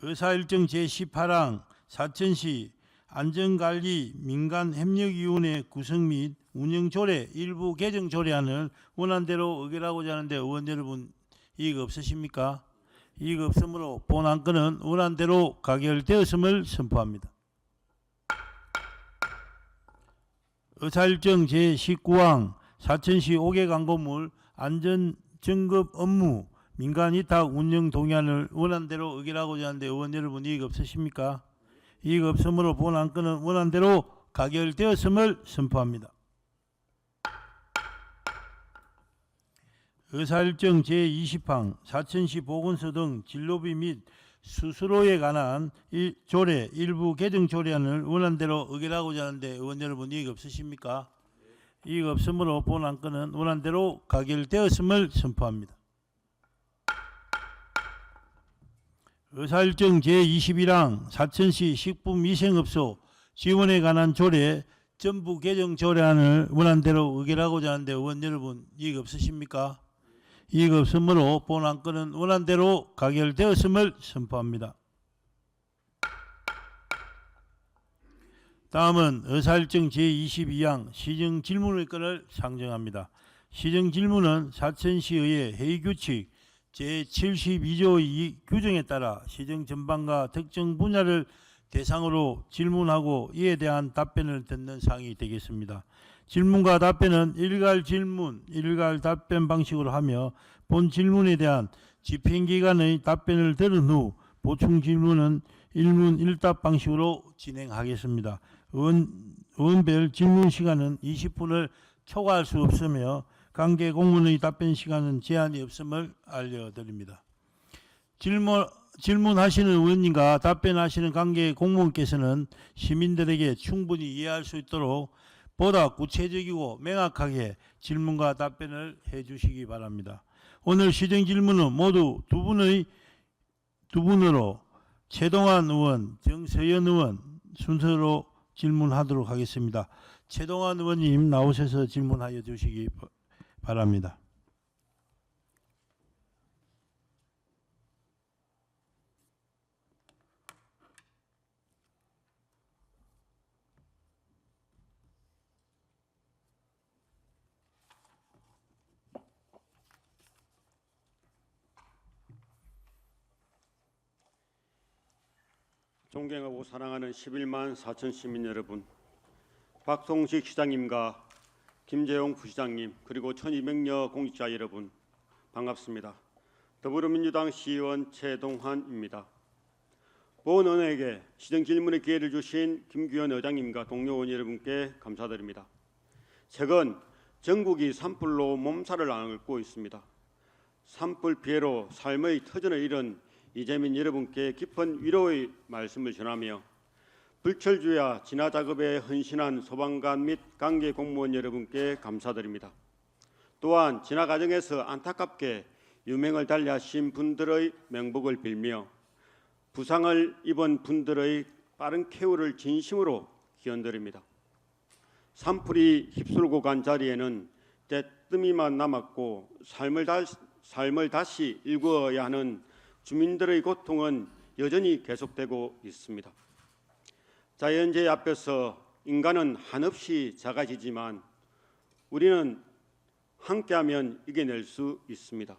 의사일정 제18항 사천시 안전관리 민간협력위원회 구성 및 운영조례 일부 개정 조례안을 원안대로 의결하고자 하는데 의원 여러분 이익 없으십니까? 이익 없으므로 본 안건은 원안대로 가결되었음을 선포합니다. 의사일정 제19항 사천시 5개 광고물 안전점검 업무 민간위탁 운영 동의안을 원안대로 의결하고자 하는데 의원 여러분 이익 없으십니까? 이익 없으므로 본 안건은 원안대로 가결되었음을 선포합니다. 의사일정 제20항 사천시 보건소 등 진료비 및 수수료에 관한 조례 일부 개정 조례안을 원안대로 의결하고자 하는데 의원 여러분 이익 없으십니까? 이익 없으므로 본 안건은 원안대로 가결되었음을 선포합니다. 의사일정 제21항 사천시 식품위생업소 지원에 관한 조례 전부 개정 조례안을 원안대로 의결하고자 하는데 의원 여러분 이의 없으십니까? 이의 없으므로 본 안건은 원안대로 가결되었음을 선포합니다. 다음은 의사일정 제22항 시정질문의 건을 상정합니다. 시정질문은 사천시의회 회의규칙 제72조 2 규정에 따라 시정 전반과 특정 분야를 대상으로 질문하고 이에 대한 답변을 듣는 사항이 되겠습니다. 질문과 답변은 일괄 질문, 일괄 답변 방식으로 하며 본 질문에 대한 집행기관의 답변을 들은 후 보충 질문은 일문 일답 방식으로 진행하겠습니다. 의원별 질문 시간은 20분을 초과할 수 없으며 관계 공무원의 답변 시간은 제한이 없음을 알려드립니다. 질문하시는 의원님과 답변하시는 관계 공무원께서는 시민들에게 충분히 이해할 수 있도록 보다 구체적이고 명확하게 질문과 답변을 해주시기 바랍니다. 오늘 시정 질문은 모두 두 분으로 최동환 의원, 정서연 의원 순서로 질문하도록 하겠습니다. 최동환 의원님 나오셔서 질문하여 주시기 바랍니다. 존경하고 사랑하는 11만 4천 시민 여러분, 박동식 시장님과 김재용 부시장님 그리고 1200여 공직자 여러분 반갑습니다. 더불어민주당 시의원 최동환입니다. 본 의원에게 시정 질문의 기회를 주신 김규현 의장님과 동료 의원 여러분께 감사드립니다. 최근 전국이 산불로 몸살을 앓고 있습니다. 산불 피해로 삶의 터전을 잃은 이재민 여러분께 깊은 위로의 말씀을 전하며 불철주야 진화 작업에 헌신한 소방관 및 관계 공무원 여러분께 감사드립니다. 또한 진화 과정에서 안타깝게 유명을 달리하신 분들의 명복을 빌며 부상을 입은 분들의 빠른 쾌유를 진심으로 기원드립니다. 산불이 휩쓸고 간 자리에는 떼뜨미만 남았고 삶을 다시 일구어야 하는 주민들의 고통은 여전히 계속되고 있습니다. 자연재해 앞에서 인간은 한없이 작아지지만 우리는 함께하면 이겨낼 수 있습니다.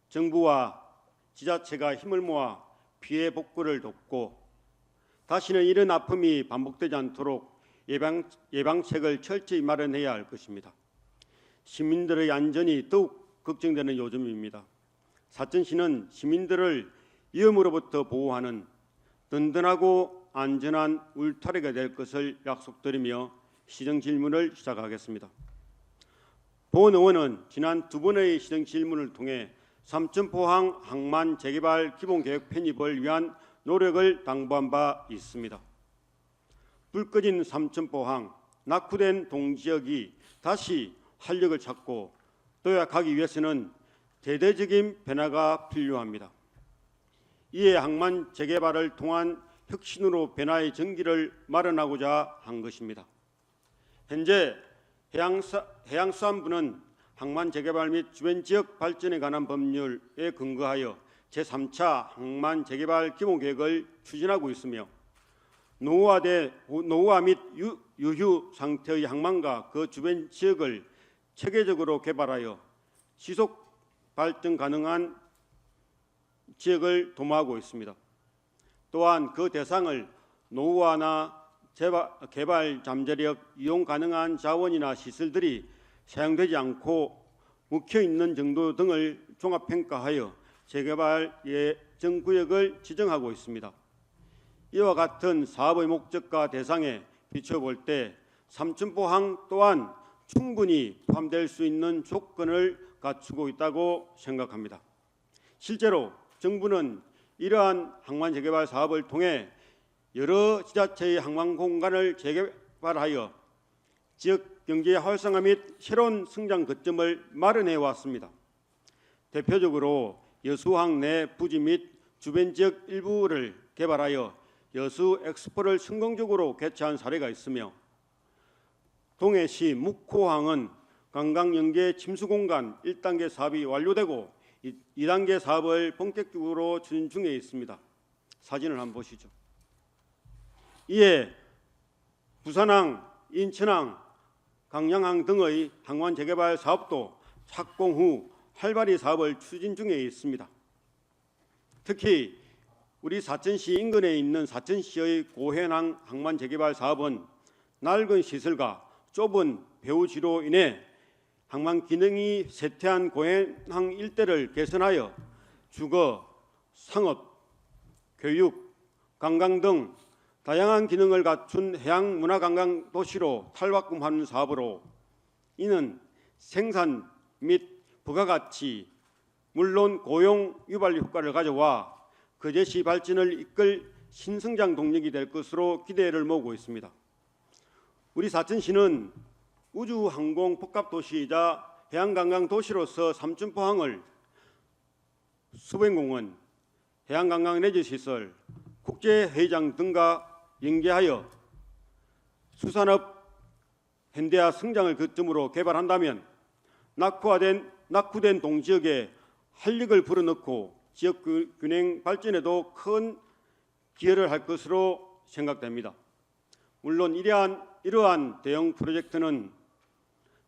정부와 지자체가 힘을 모아 피해 복구를 돕고 다시는 이런 아픔이 반복되지 않도록 예방책을 철저히 마련해야 할 것입니다. 시민들의 안전이 더욱 걱정되는 요즘입니다. 사천시는 시민들을 위험으로부터 보호하는 든든하고 안전한 울타리가 될 것을 약속드리며 시정 질문을 시작하겠습니다. 본 의원은 지난 두 번의 시정 질문을 통해 삼천포항 항만 재개발 기본계획 편입을 위한 노력을 당부한 바 있습니다. 불 꺼진 삼천포항, 낙후된 동지역이 다시 활력을 찾고 도약하기 위해서는 대대적인 변화가 필요합니다. 이에 항만 재개발을 통한 혁신으로 변화의 전기를 마련하고자 한 것입니다. 현재 해양수산부는 항만 재개발 및 주변 지역 발전에 관한 법률에 근거하여 제3차 항만 재개발 기본계획을 추진하고 있으며 노후화 및 유휴 상태의 항만과 그 주변 지역을 체계적으로 개발하여 지속 발전 가능한 지역을 도모하고 있습니다. 또한 그 대상을 노후화나 개발 잠재력, 이용 가능한 자원이나 시설들이 사용되지 않고 묵혀 있는 정도 등을 종합평가하여 재개발 예정 구역을 지정하고 있습니다. 이와 같은 사업의 목적과 대상에 비춰볼 때 삼천포항 또한 충분히 포함될 수 있는 조건을 갖추고 있다고 생각합니다. 실제로 정부는 이러한 항만 재개발 사업을 통해 여러 지자체의 항만 공간을 재개발하여 지역 경제 활성화 및 새로운 성장 거점을 마련해 왔습니다. 대표적으로 여수항 내 부지 및 주변 지역 일부를 개발하여 여수 엑스포를 성공적으로 개최한 사례가 있으며 동해시 묵호항은 관광 연계 침수 공간 1단계 사업이 완료되고 2단계 사업을 본격적으로 추진 중에 있습니다. 사진을 한번 보시죠. 이에 부산항, 인천항, 강양항 등의 항만 재개발 사업도 착공 후 활발히 사업을 추진 중에 있습니다. 특히 우리 사천시 인근에 있는 사천시의 고해항 항만 재개발 사업은 낡은 시설과 좁은 배후지로 인해 항만 기능이 쇠퇴한 고해항 일대를 개선하여 주거, 상업, 교육, 관광 등 다양한 기능을 갖춘 해양 문화관광 도시로 탈바꿈하는 사업으로 이는 생산 및 부가가치, 물론 고용 유발 효과를 가져와 거제시 발전을 이끌 신성장 동력이 될 것으로 기대를 모으고 있습니다. 우리 사천시는 우주항공 복합도시이자 해양관광도시로서 삼천포항을 수변공원, 해양관광 레저시설, 국제회의장 등과 연계하여 수산업 현대화 성장을 거점으로 개발한다면 낙후된 동지역에 활력을 불어넣고 지역 균형 발전에도 큰 기여를 할 것으로 생각됩니다. 물론 이러한 대형 프로젝트는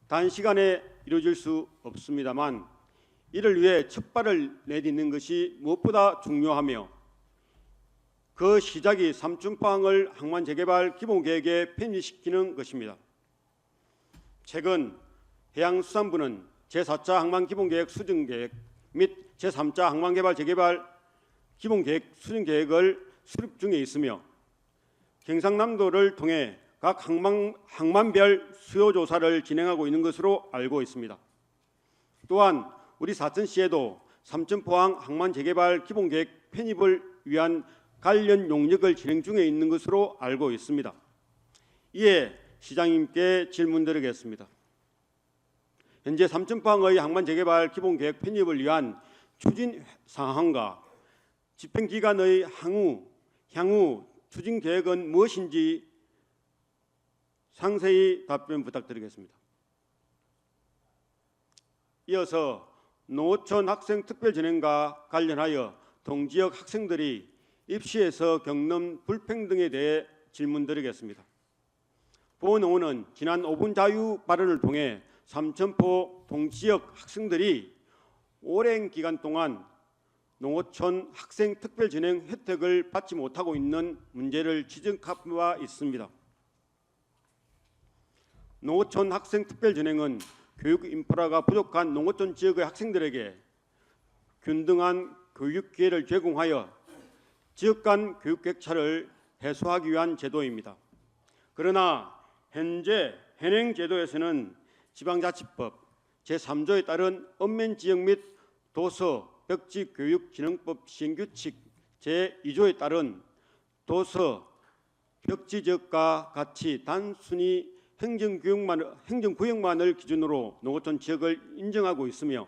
단시간에 이루어질 수 없습니다만 이를 위해 첫발을 내딛는 것이 무엇보다 중요하며 그 시작이 삼천포항을 항만 재개발 기본계획에 편입시키는 것입니다. 최근 해양수산부는 제4차 항만기본계획 수정계획 및 제3차 항만개발 재개발 기본계획 수정계획을 수립 중에 있으며 경상남도를 통해 각 항만별 수요조사를 진행하고 있는 것으로 알고 있습니다. 또한 우리 사천시에도 삼천포항 항만 재개발 기본계획 편입을 위한 관련 용역을 진행 중에 있는 것으로 알고 있습니다. 이에 시장님께 질문드리겠습니다. 현재 삼천포항의 항만 재개발 기본계획 편입을 위한 추진 상황과 집행기간의 향후 추진 계획은 무엇인지 상세히 답변 부탁드리겠습니다. 이어서 농어촌 학생 특별전형과 관련하여 동지역 학생들이 입시에서 겪는 불평등에 대해 질문드리겠습니다. 본 의원은 지난 5분 자유 발언을 통해 삼천포 동지역 학생들이 오랜 기간 동안 농어촌 학생 특별전형 혜택을 받지 못하고 있는 문제를 지적한 바 있습니다. 농어촌 학생 특별전형은 교육 인프라가 부족한 농어촌 지역의 학생들에게 균등한 교육 기회를 제공하여 지역 간 교육 격차를 해소하기 위한 제도입니다. 그러나 현재 현행 제도에서는 지방자치법 제3조에 따른 읍면 지역 및 도서 벽지 교육 진흥법 시행규칙 제2조에 따른 도서 벽지 지역과 같이 단순히 행정구역만을 기준으로 농어촌 지역을 인정하고 있으며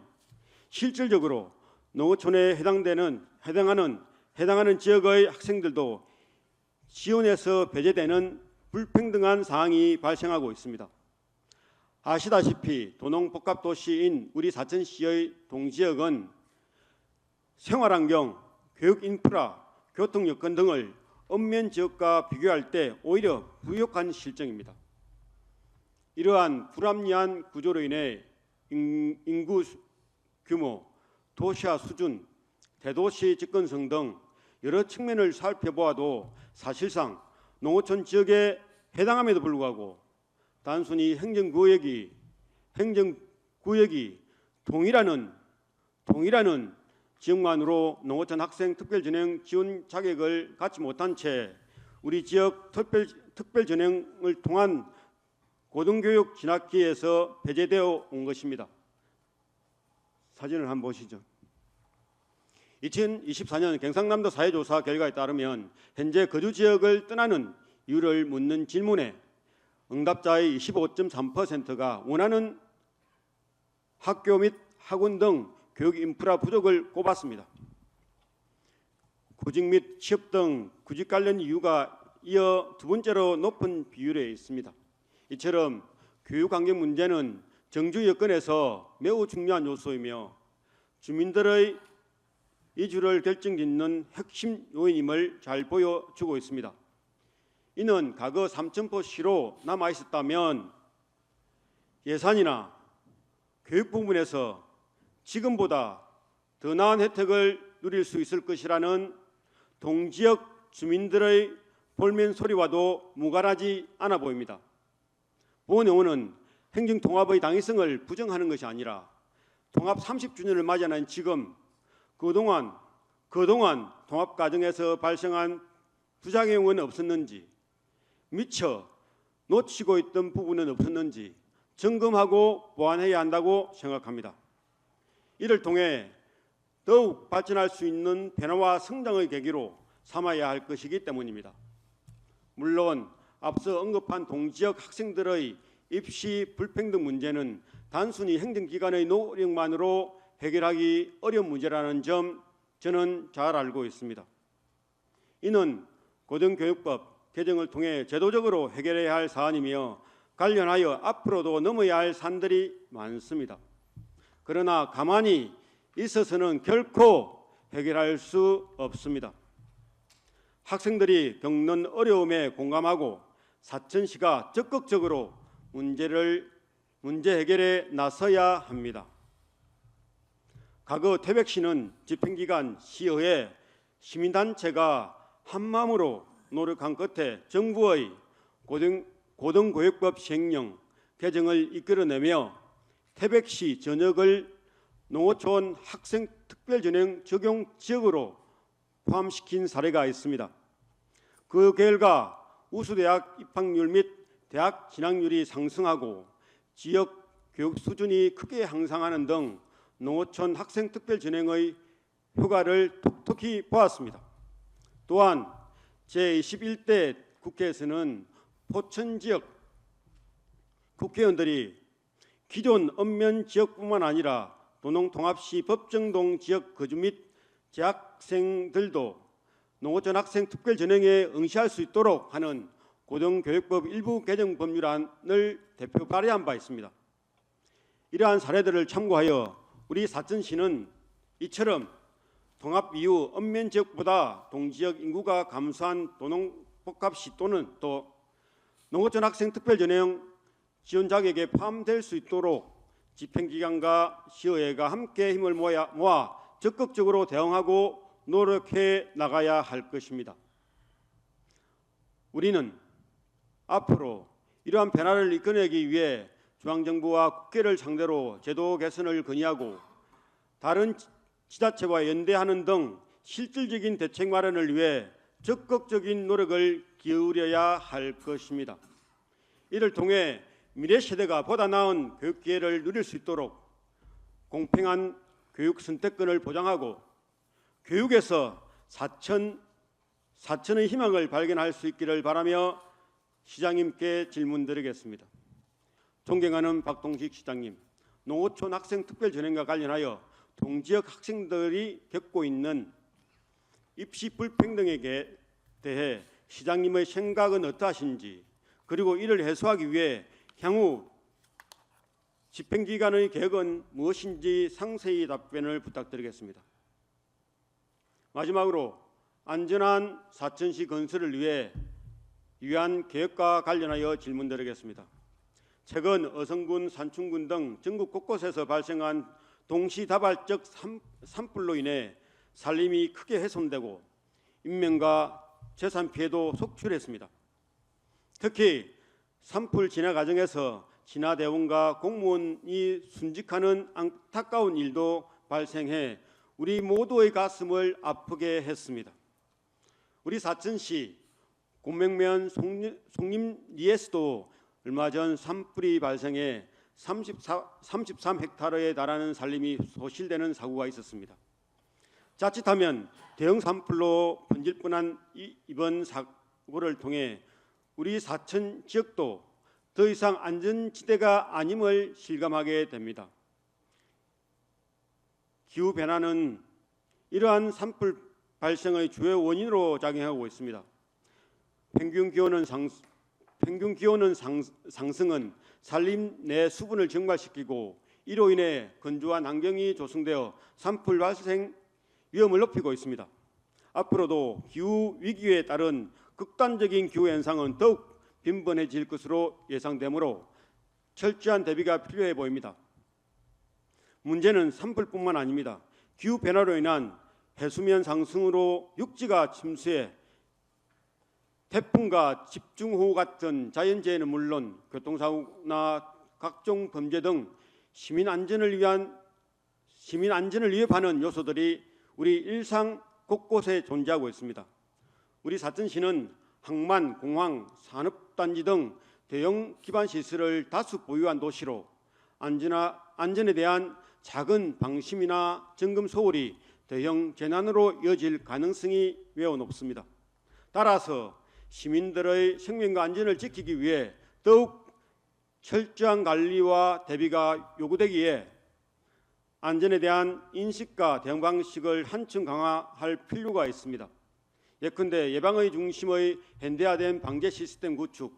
실질적으로 농어촌에 해당하는 지역의 학생들도 지원에서 배제되는 불평등한 사항이 발생하고 있습니다. 아시다시피 도농복합도시인 우리 사천시의 동지역은 생활환경, 교육인프라, 교통여건 등을 읍면 지역과 비교할 때 오히려 부족한 실정입니다. 이러한 불합리한 구조로 인해 인구 규모, 도시화 수준, 대도시 접근성 등 여러 측면을 살펴보아도 사실상 농어촌 지역에 해당함에도 불구하고 단순히 행정구역이 동일하는 지역만으로 농어촌 학생 특별전형 지원 자격을 갖지 못한 채 우리 지역 특별전형을 통한 고등교육 진학기에서 배제되어 온 것입니다. 사진을 한번 보시죠. 2024년 경상남도 사회조사 결과에 따르면 현재 거주 지역을 떠나는 이유를 묻는 질문에 응답자의 25.3%가 원하는 학교 및 학원 등 교육 인프라 부족을 꼽았습니다. 구직 및 취업 등 구직 관련 이유가 이어 두 번째로 높은 비율에 있습니다. 이처럼 교육 환경 문제는 정주 여건에서 매우 중요한 요소이며 주민들의 이주를 결정짓는 핵심 요인임을 잘 보여주고 있습니다. 이는 과거 삼천포시로 남아 있었다면 예산이나 교육 부분에서 지금보다 더 나은 혜택을 누릴 수 있을 것이라는 동지역 주민들의 볼멘 소리와도 무관하지 않아 보입니다. 보건 의원은 행정통합의 당위성을 부정하는 것이 아니라 통합 30주년을 맞이하는 지금 그동안 통합 과정에서 발생한 부작용은 없었는지, 미처 놓치고 있던 부분은 없었는지 점검하고 보완해야 한다고 생각합니다. 이를 통해 더욱 발전할 수 있는 변화와 성장의 계기로 삼아야 할 것이기 때문입니다. 물론 앞서 언급한 동지역 학생들의 입시 불평등 문제는 단순히 행정기관의 노력만으로 해결하기 어려운 문제라는 점 저는 잘 알고 있습니다. 이는 고등교육법 개정을 통해 제도적으로 해결해야 할 사안이며 관련하여 앞으로도 넘어야 할 산들이 많습니다. 그러나 가만히 있어서는 결코 해결할 수 없습니다. 학생들이 겪는 어려움에 공감하고 사천시가 적극적으로 문제 해결에 나서야 합니다. 과거 태백시는 집행기관 시의회 시민단체가 한마음으로 노력한 끝에 정부의 고등교육법 시행령 개정을 이끌어내며 태백시 전역을 농어촌 학생 특별전형 적용 지역으로 포함시킨 사례가 있습니다. 그 결과 우수대학 입학률 및 대학 진학률이 상승하고 지역 교육 수준이 크게 향상하는 등 농어촌 학생 특별전형의 효과를 톡톡히 보았습니다. 또한 제21대 국회에서는 포천 지역 국회의원들이 기존 읍면 지역뿐만 아니라 도농통합시 법정동 지역 거주 및 재학생들도 농어촌 학생 특별전형에 응시할 수 있도록 하는 고등교육법 일부 개정 법률안을 대표 발의한 바 있습니다. 이러한 사례들을 참고하여 우리 사천시는 이처럼 통합 이후 읍면 지역보다 동지역 인구가 감소한 도농복합시 또는 또 농어촌 학생 특별전형 지원 자격에 포함될 수 있도록 집행기관과 시의회가 함께 힘을 모아 적극적으로 대응하고 노력해 나가야 할 것입니다. 우리는 앞으로 이러한 변화를 이끌어내기 위해 중앙정부와 국회를 상대로 제도 개선을 건의하고 다른 지자체와 연대하는 등 실질적인 대책 마련을 위해 적극적인 노력을 기울여야 할 것입니다. 이를 통해 미래 세대가 보다 나은 교육 기회를 누릴 수 있도록 공평한 교육 선택권을 보장하고 교육에서 사천의 희망을 발견할 수 있기를 바라며 시장님께 질문드리겠습니다. 존경하는 박동식 시장님, 농어촌 학생 특별전형과 관련하여 동지역 학생들이 겪고 있는 입시 불평등에 대해 시장님의 생각은 어떠하신지, 그리고 이를 해소하기 위해 향후 집행기관의 계획은 무엇인지 상세히 답변을 부탁드리겠습니다. 마지막으로 안전한 사천시 건설을 위해 유한 계획과 관련하여 질문드리겠습니다. 최근 어성군, 산춘군 등 전국 곳곳에서 발생한 동시다발적 산불로 인해 산림이 크게 훼손되고 인명과 재산 피해도 속출했습니다. 특히 산불 진화 과정에서 진화대원과 공무원이 순직하는 안타까운 일도 발생해 우리 모두의 가슴을 아프게 했습니다. 우리 사천시 곤맹면 송림리에서도 얼마 전 산불이 발생해 33헥타르에 달하는 산림이 소실되는 사고가 있었습니다. 자칫하면 대형 산불로 번질 뻔한 이번 사고를 통해 우리 사천 지역도 더 이상 안전지대가 아님을 실감하게 됩니다. 기후변화는 이러한 산불 발생의 주요 원인으로 작용하고 있습니다. 평균 기온은 상승은 산림 내 수분을 증발시키고 이로 인해 건조한 환경이 조성되어 산불 발생 위험을 높이고 있습니다. 앞으로도 기후 위기에 따른 극단적인 기후 현상은 더욱 빈번해질 것으로 예상되므로 철저한 대비가 필요해 보입니다. 문제는 산불뿐만 아닙니다. 기후 변화로 인한 해수면 상승으로 육지가 침수해 태풍과 집중호우 같은 자연재해는 물론 교통사고나 각종 범죄 등 시민 안전을 위협하는 요소들이 우리 일상 곳곳에 존재하고 있습니다. 우리 사천시는 항만, 공항, 산업단지 등 대형 기반 시설을 다수 보유한 도시로 안전에 대한 작은 방심이나 점검 소홀이 대형 재난으로 이어질 가능성이 매우 높습니다. 따라서 시민들의 생명과 안전을 지키기 위해 더욱 철저한 관리와 대비가 요구되기에 안전에 대한 인식과 대응 방식을 한층 강화할 필요가 있습니다. 예컨대 예방의 중심의 현대화된 방제 시스템 구축,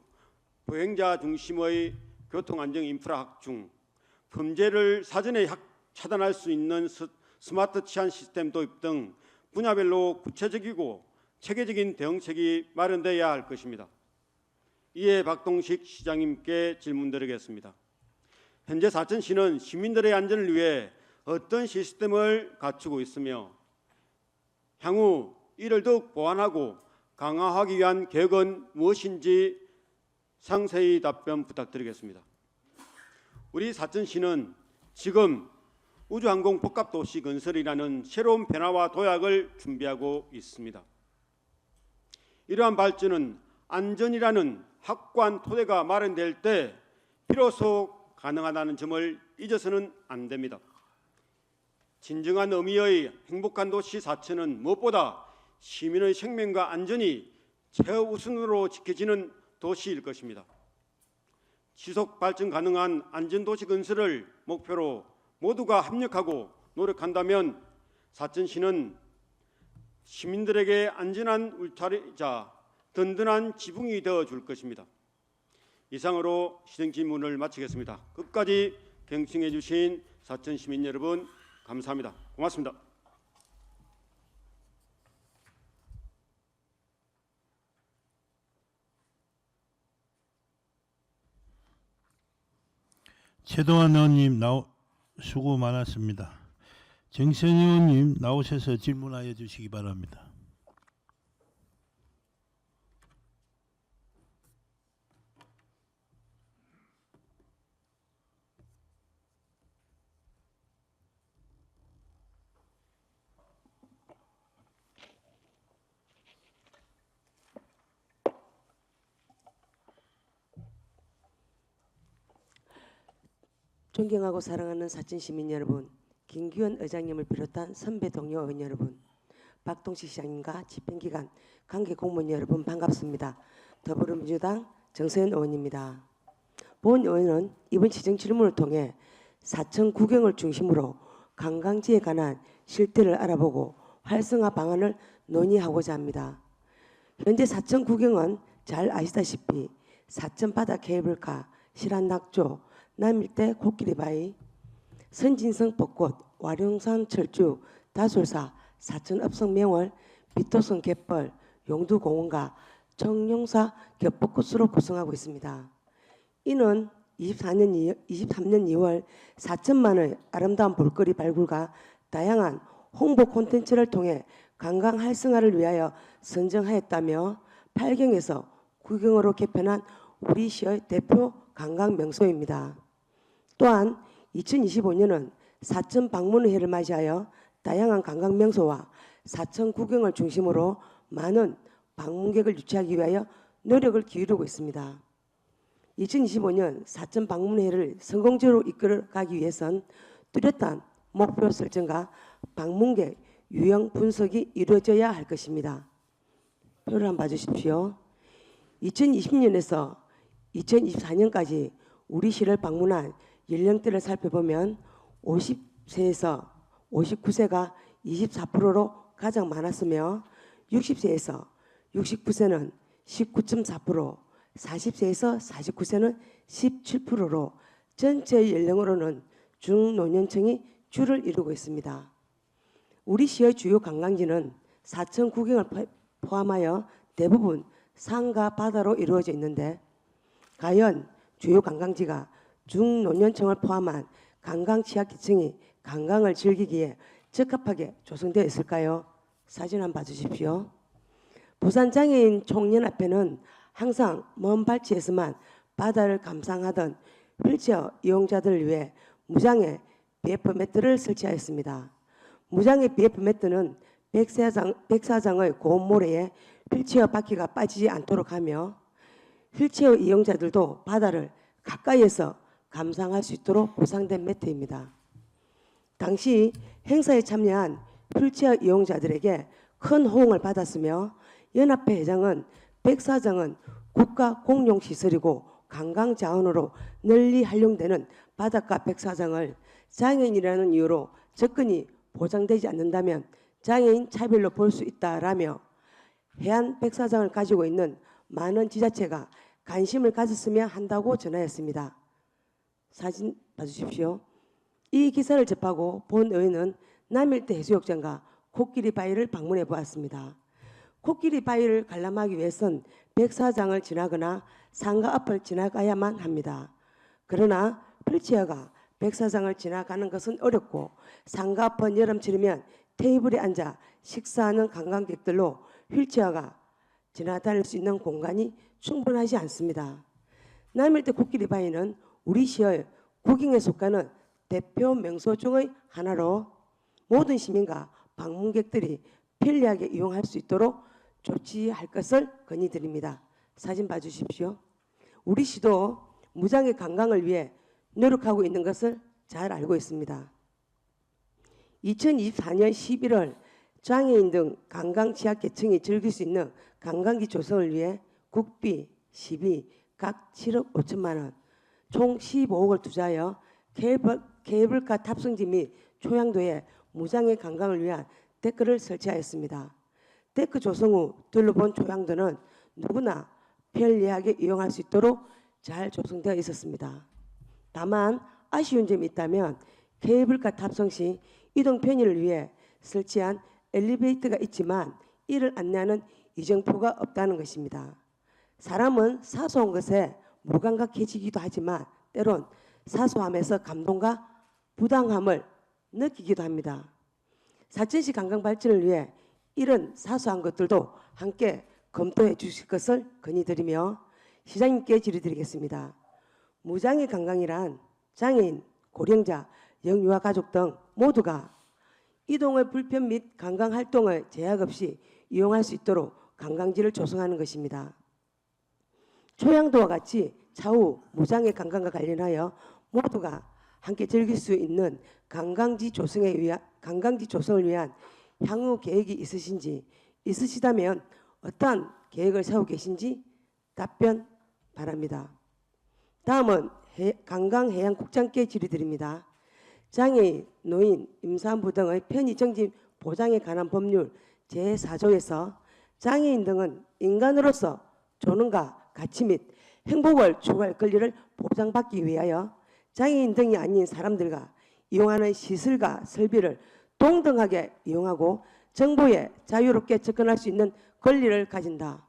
보행자 중심의 교통안전 인프라 확충, 범죄를 사전에 차단할 수 있는 스마트 치안 시스템 도입 등 분야별로 구체적이고 체계적인 대응책이 마련돼야 할 것입니다. 이에 박동식 시장님께 질문드리겠습니다. 현재 사천시는 시민들의 안전을 위해 어떤 시스템을 갖추고 있으며 향후 이를 더욱 보완하고 강화하기 위한 계획은 무엇인지 상세히 답변 부탁드리겠습니다. 우리 사천시는 지금 우주항공 복합도시 건설이라는 새로운 변화와 도약을 준비하고 있습니다. 이러한 발전은 안전이라는 확고한 토대가 마련될 때 비로소 가능하다는 점을 잊어서는 안 됩니다. 진정한 의미의 행복한 도시 사천은 무엇보다 시민의 생명과 안전이 최우선으로 지켜지는 도시일 것입니다. 지속 발전 가능한 안전도시 건설을 목표로 모두가 협력하고 노력한다면 사천시는 시민들에게 안전한 울타리자, 든든한 지붕이 되어줄 것입니다. 이상으로 시정 질문을 마치겠습니다. 끝까지 경청해 주신 사천 시민 여러분 감사합니다. 고맙습니다. 최동환 의원님 수고 많았습니다. 정세현 의원님 나오셔서 질문하여 주시기 바랍니다. 존경하고 사랑하는 사천 시민 여러분, 김기현 의장님을 비롯한 선배 동료 의원 여러분, 박동식 시장님과 집행기관 관계 공무원 여러분 반갑습니다. 더불어민주당 정세현 의원입니다. 본 의원은 이번 시정 질문을 통해 사천 구경을 중심으로 관광지에 관한 실태를 알아보고 활성화 방안을 논의하고자 합니다. 현재 사천 구경은 잘 아시다시피 사천 바다 케이블카, 실안낙조, 남일대 코끼리 바위, 선진성 벚꽃, 와룡산 철쭉, 다솔사, 사천 읍성 명월, 비토성 갯벌, 용두공원과 청룡사 겹벚꽃으로 구성하고 있습니다. 이는 23년 2월 사천만의 아름다운 볼거리 발굴과 다양한 홍보 콘텐츠를 통해 관광 활성화를 위하여 선정하였다며 8경에서 9경으로 개편한 우리 시의 대표 관광 명소입니다. 또한 2025년은 사천 방문회를 맞이하여 다양한 관광 명소와 사천 구경을 중심으로 많은 방문객을 유치하기 위하여 노력을 기울이고 있습니다. 2025년 사천 방문회를 성공적으로 이끌어가기 위해선 뚜렷한 목표 설정과 방문객 유형 분석이 이루어져야 할 것입니다. 표를 한번 봐주십시오. 2020년에서 2024년까지 우리 시를 방문한 연령대를 살펴보면 50세에서 59세가 24%로 가장 많았으며 60세에서 69세는 19.4%, 40세에서 49세는 17%로 전체 연령으로는 중노년층이 주를 이루고 있습니다. 우리 시의 주요 관광지는 사천 구경을 포함하여 대부분 산과 바다로 이루어져 있는데 과연 주요 관광지가 중노년층을 포함한 관광 취약계층이 관광을 즐기기에 적합하게 조성되어 있을까요? 사진 한번 봐주십시오. 부산 장애인 총연합회는 항상 먼 발치에서만 바다를 감상하던 휠체어 이용자들을 위해 무장의 BF 매트를 설치하였습니다. 무장의 BF 매트는 백사장의 고온 모래에 휠체어 바퀴가 빠지지 않도록 하며 휠체어 이용자들도 바다를 가까이에서 감상할 수 있도록 보상된 매트입니다. 당시 행사에 참여한 휠체어 이용자들에게 큰 호응을 받았으며 연합회 회장은 백사장은 국가 공용시설이고 관광자원으로 널리 활용되는 바닷가 백사장을 장애인이라는 이유로 접근이 보장되지 않는다면 장애인 차별로 볼 수 있다라며 해안 백사장을 가지고 있는 많은 지자체가 관심을 가졌으면 한다고 전하였습니다. 사진 봐주십시오. 이 기사를 접하고 본 의원은 남일대 해수욕장과 코끼리 바위를 방문해 보았습니다. 코끼리 바위를 관람하기 위해선 백사장을 지나거나 상가 앞을 지나가야만 합니다. 그러나 휠체어가 백사장을 지나가는 것은 어렵고 상가 앞은 여름철이면 테이블에 앉아 식사하는 관광객들로 휠체어가 지나다닐 수 있는 공간이 충분하지 않습니다. 남일대 코끼리 바위는 우리 시의 국영에 속하는 대표 명소 중의 하나로 모든 시민과 방문객들이 편리하게 이용할 수 있도록 조치할 것을 건의드립니다. 사진 봐주십시오. 우리 시도 무장의 관광을 위해 노력하고 있는 것을 잘 알고 있습니다. 2024년 11월 장애인 등 관광 취약계층이 즐길 수 있는 관광지 조성을 위해 국비, 시비 각 7억 5천만 원, 총 15억을 투자하여 케이블카 탑승지 및 초양도에 무장의 관광을 위한 데크를 설치하였습니다. 데크 조성 후 둘러본 초양도는 누구나 편리하게 이용할 수 있도록 잘 조성되어 있었습니다. 다만 아쉬운 점이 있다면 케이블카 탑승 시 이동 편의를 위해 설치한 엘리베이터가 있지만 이를 안내하는 이정표가 없다는 것입니다. 사람은 사소한 것에 무감각해지기도 하지만 때론 사소함에서 감동과 부당함을 느끼기도 합니다. 사천시 관광 발전을 위해 이런 사소한 것들도 함께 검토해 주실 것을 건의드리며 시장님께 질의드리겠습니다. 무장애 관광이란 장애인, 고령자, 영유아 가족 등 모두가 이동의 불편 및 관광 활동을 제약 없이 이용할 수 있도록 관광지를 조성하는 것입니다. 초양도와 같이 차후 무장애 관광과 관련하여 모두가 함께 즐길 수 있는 관광지 조성을 위한 향후 계획이 있으시다면 어떠한 계획을 세우고 계신지 답변 바랍니다. 다음은 관광해양국장께 질의드립니다. 장애인, 노인, 임산부 등의 편의정진 보장에 관한 법률 제4조에서 장애인 등은 인간으로서 존엄과 가치 및 행복을 추구할 권리를 보장받기 위하여 장애인 등이 아닌 사람들과 이용하는 시설과 설비를 동등하게 이용하고 정보에 자유롭게 접근할 수 있는 권리를 가진다.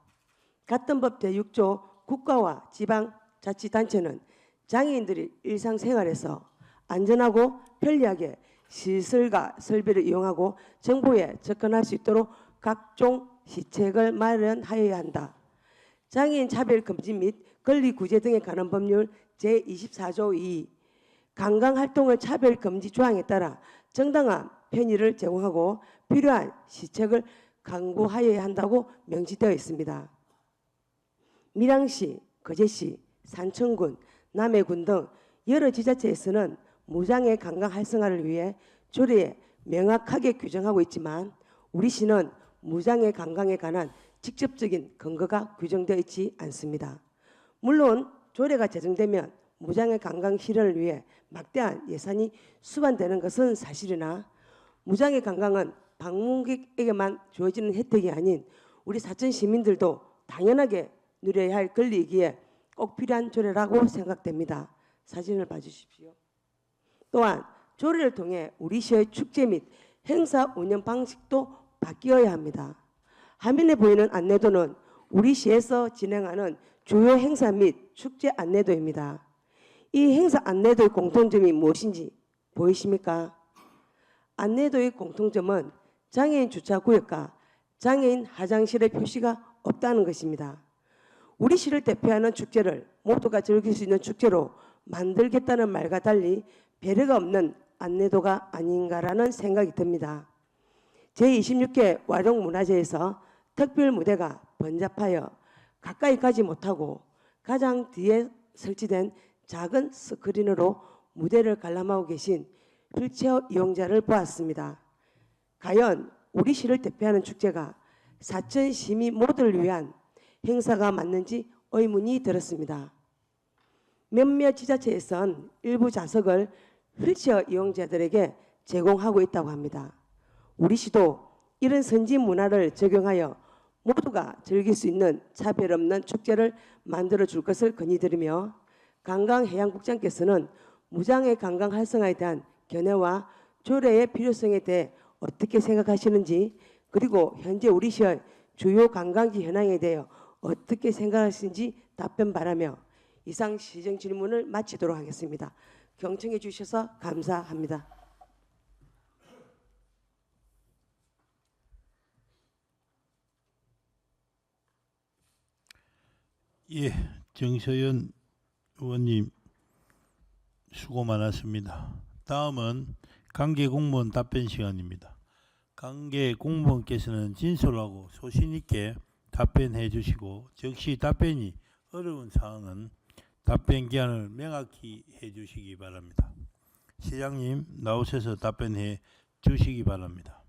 같은 법 제6조 국가와 지방자치단체는 장애인들이 일상생활에서 안전하고 편리하게 시설과 설비를 이용하고 정보에 접근할 수 있도록 각종 시책을 마련하여야 한다. 장애인 차별 금지 및 권리 구제 등에 관한 법률 제24조 2 관광활동의 차별 금지 조항에 따라 정당한 편의를 제공하고 필요한 시책을 강구하여야 한다고 명시되어 있습니다. 밀양시, 거제시, 산청군, 남해군 등 여러 지자체에서는 무장애 관광 활성화를 위해 조례에 명확하게 규정하고 있지만 우리 시는 무장애 관광에 관한 직접적인 근거가 규정되어 있지 않습니다. 물론 조례가 제정되면 무장애 관광 실현을 위해 막대한 예산이 수반되는 것은 사실이나 무장애 관광은 방문객에게만 주어지는 혜택이 아닌 우리 사천 시민들도 당연하게 누려야 할 권리이기에 꼭 필요한 조례라고 생각됩니다. 사진을 봐주십시오. 또한 조례를 통해 우리 시의 축제 및 행사 운영 방식도 바뀌어야 합니다. 화면에 보이는 안내도는 우리 시에서 진행하는 주요 행사 및 축제 안내도입니다. 이 행사 안내도의 공통점이 무엇인지 보이십니까? 안내도의 공통점은 장애인 주차구역과 장애인 화장실의 표시가 없다는 것입니다. 우리 시를 대표하는 축제를 모두가 즐길 수 있는 축제로 만들겠다는 말과 달리 배려가 없는 안내도가 아닌가라는 생각이 듭니다. 제26회 와룡문화제에서 특별 무대가 번잡하여 가까이 가지 못하고 가장 뒤에 설치된 작은 스크린으로 무대를 관람하고 계신 휠체어 이용자를 보았습니다. 과연 우리 시를 대표하는 축제가 사천 시민 모두를 위한 행사가 맞는지 의문이 들었습니다. 몇몇 지자체에선 일부 좌석을 휠체어 이용자들에게 제공하고 있다고 합니다. 우리 시도 이런 선진 문화를 적용하여 모두가 즐길 수 있는 차별 없는 축제를 만들어 줄 것을 건의드리며 관광해양국장께서는 무장애 관광 활성화에 대한 견해와 조례의 필요성에 대해 어떻게 생각하시는지, 그리고 현재 우리 시의 주요 관광지 현황에 대해 어떻게 생각하시는지 답변 바라며 이상 시정 질문을 마치도록 하겠습니다. 경청해 주셔서 감사합니다. 예, 정서연 의원님 수고 많았습니다. 다음은 관계 공무원 답변 시간입니다. 관계 공무원께서는 진솔하고 소신 있게 답변해 주시고, 즉시 답변이 어려운 사항은 답변 기한을 명확히 해 주시기 바랍니다. 시장님 나오셔서 답변해 주시기 바랍니다.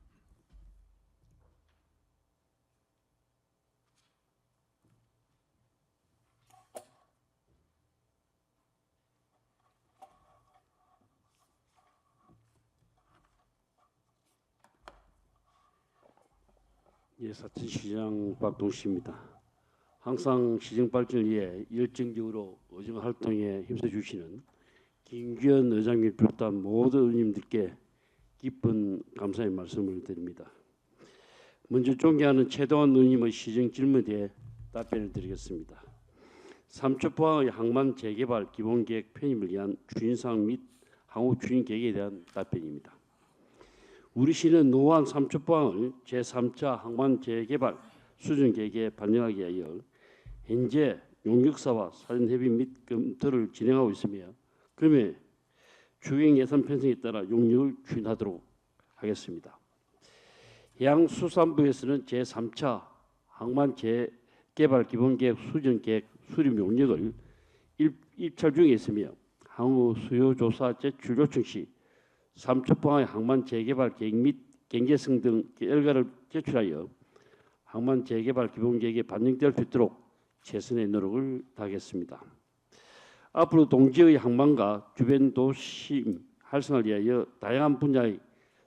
예, 사천시장 박동식입니다. 항상 시정 발전을 위해 열정적으로 의정 활동에 힘써 주시는 김규현 의장님을 비롯한 모든 의원님들께 깊은 감사의 말씀을 드립니다. 먼저 존경하는 최동환 의원님의 시정 질문에 대해 답변을 드리겠습니다. 삼척포항의 항만 재개발 기본계획 편입을 위한 추진사항 및 향후 추진 계획에 대한 답변입니다. 우리 시는 노후한 삼척포항을 제3차 항만 재개발 수준 계획에 반영하기 위하여 현재 용역사와 사전협의 및 검토를 진행하고 있으며, 그럼에 추경 예산 편성에 따라 용역을 추진하도록 하겠습니다. 해양수산부에서는 제3차 항만 재개발 기본계획 수준계획 수립 용역을 입찰 중에 있으며, 향후 수요조사 제출 요청 시 삼척포항의 항만 재개발 계획 및 경제성 등 결과를 제출하여 항만 재개발 기본계획에 반영될 수 있도록 최선의 노력을 다하겠습니다. 앞으로 동지의 항만과 주변 도시 활성화를 위하여 다양한 분야의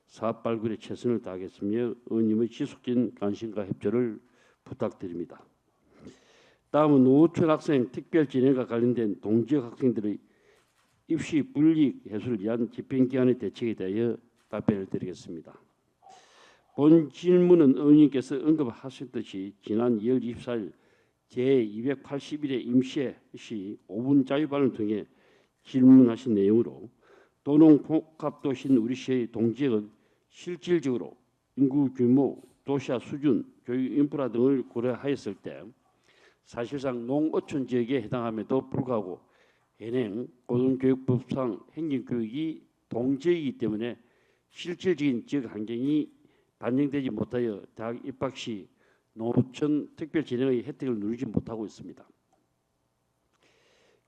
사업 발굴에 최선을 다하겠으며 의원님의 지속적인 관심과 협조를 부탁드립니다. 다음은 노후촌 학생 특별 진행과 관련된 동지역 학생들의 입시 불이익 해소를 위한 집행기관의 대책에 대하여 답변을 드리겠습니다. 본 질문은 의원님께서 언급하셨듯이 지난 2월 24일 제281회 임시회 시 5분 자유발언을 통해 질문하신 내용으로 도농복합도시인 우리시의 동지역은 실질적으로 인구 규모, 도시화 수준, 교육 인프라 등을 고려하였을 때 사실상 농어촌 지역에 해당함에도 불구하고 현행 고등교육법상 행정교육이 동지역이기 때문에 실질적인 지역 환경이 반영되지 못하여 대학 입학 시 노천 특별 진행의 혜택을 누리지 못하고 있습니다.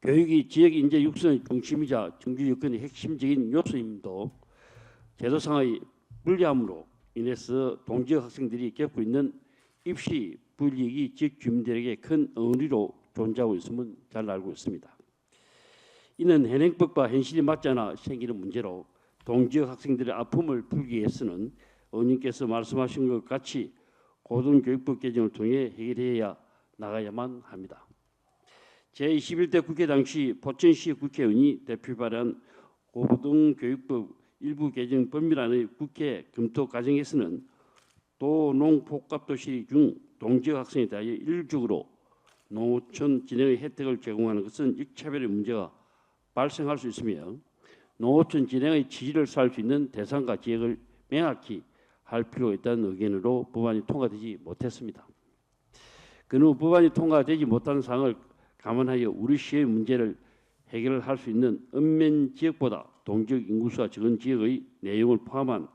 교육이 지역 인재 육성의 중심이자 정규 여건의 핵심적인 요소임도 제도상의 불리함으로 인해서 동지역 학생들이 겪고 있는 입시 불이익이 지역 주민들에게 큰 어려움으로 존재하고 있음은 잘 알고 있습니다. 이는 현행법과 현실이 맞지 않아 생기는 문제로 동지역 학생들의 아픔을 풀기 위해서는 의원님께서 말씀하신 것 같이 고등교육법 개정을 통해 해결해야 나가야만 합니다. 제21대 국회 당시 포천시 국회의원이 대표 발의한 고등교육법 일부 개정 법률안의 국회 검토 과정에서는 도농복합도시 중 동지역 학생에 대하여 일률적으로 농어촌 진행의 혜택을 제공하는 것은 역차별의 문제가 발생할 수 있으며 농어촌 진행의 지지를 쌓을 수 있는 대상과 지역을 명확히 할 필요가 있다는 의견으로 법안이 통과되지 못했습니다. 그는 법안이 통과되지 못한 사항을 감안하여 우리 시의 문제를 해결할 수 있는 읍면 지역보다 동지역 인구수가 적은 지역의 내용을 포함한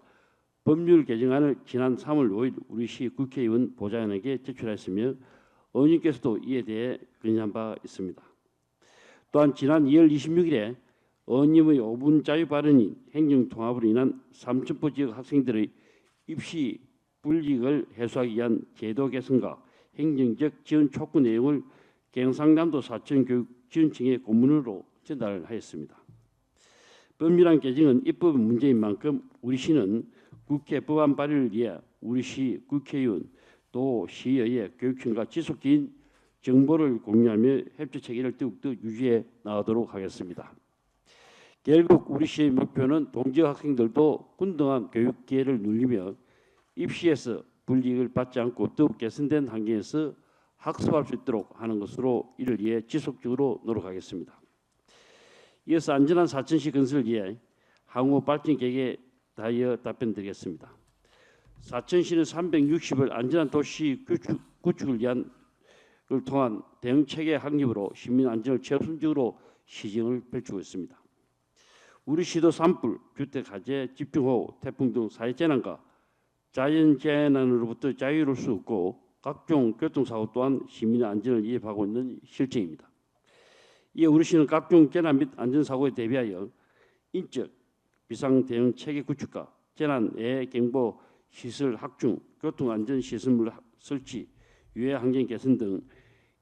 법률 개정안을 지난 3월 5일 우리 시 국회의원 보좌관에게 제출했으며 의원님께서도 이에 대해 건의한 바 있습니다. 또한 지난 2월 26일에 의원님의 5분 자유 발언인 행정통합으로 인한 삼천포 지역 학생들의 입시 불이익을 해소하기 위한 제도 개선과 행정적 지원 촉구 내용을 경상남도 사천교육지원청에 공문으로 전달하였습니다. 법률안 개정은 입법 문제인 만큼 우리 시는 국회 법안 발의를 위해 우리 시 국회의원 또 시의회 교육청과 지속적인 정보를 공유하며 협조 체계를 더욱더 유지해 나가도록 하겠습니다. 결국 우리 시의 목표는 동지역 학생들도 균등한 교육 기회를 누리며 입시에서 불이익을 받지 않고 더욱 개선된 환경에서 학습할 수 있도록 하는 것으로 이를 위해 지속적으로 노력하겠습니다. 이어서 안전한 사천시 건설을 위해 향후 발전 계획에 대하여 답변드리겠습니다. 사천시는 360을 안전한 도시 구축을 위한 걸 통한 대응 체계 확립으로 시민 안전을 최우선적으로 시정을 펼치고 있습니다. 우리 시도 산불, 주택 화재, 집중호우, 태풍 등 사회재난과 자연재난으로부터 자유로울 수 없고 각종 교통사고 또한 시민의 안전을 위협하고 있는 실정입니다. 이에 우리 시는 각종 재난 및 안전사고에 대비하여 인적 비상대응 체계 구축과 재난 예경보 시설 확충, 교통안전시설물 설치, 유해 환경 개선 등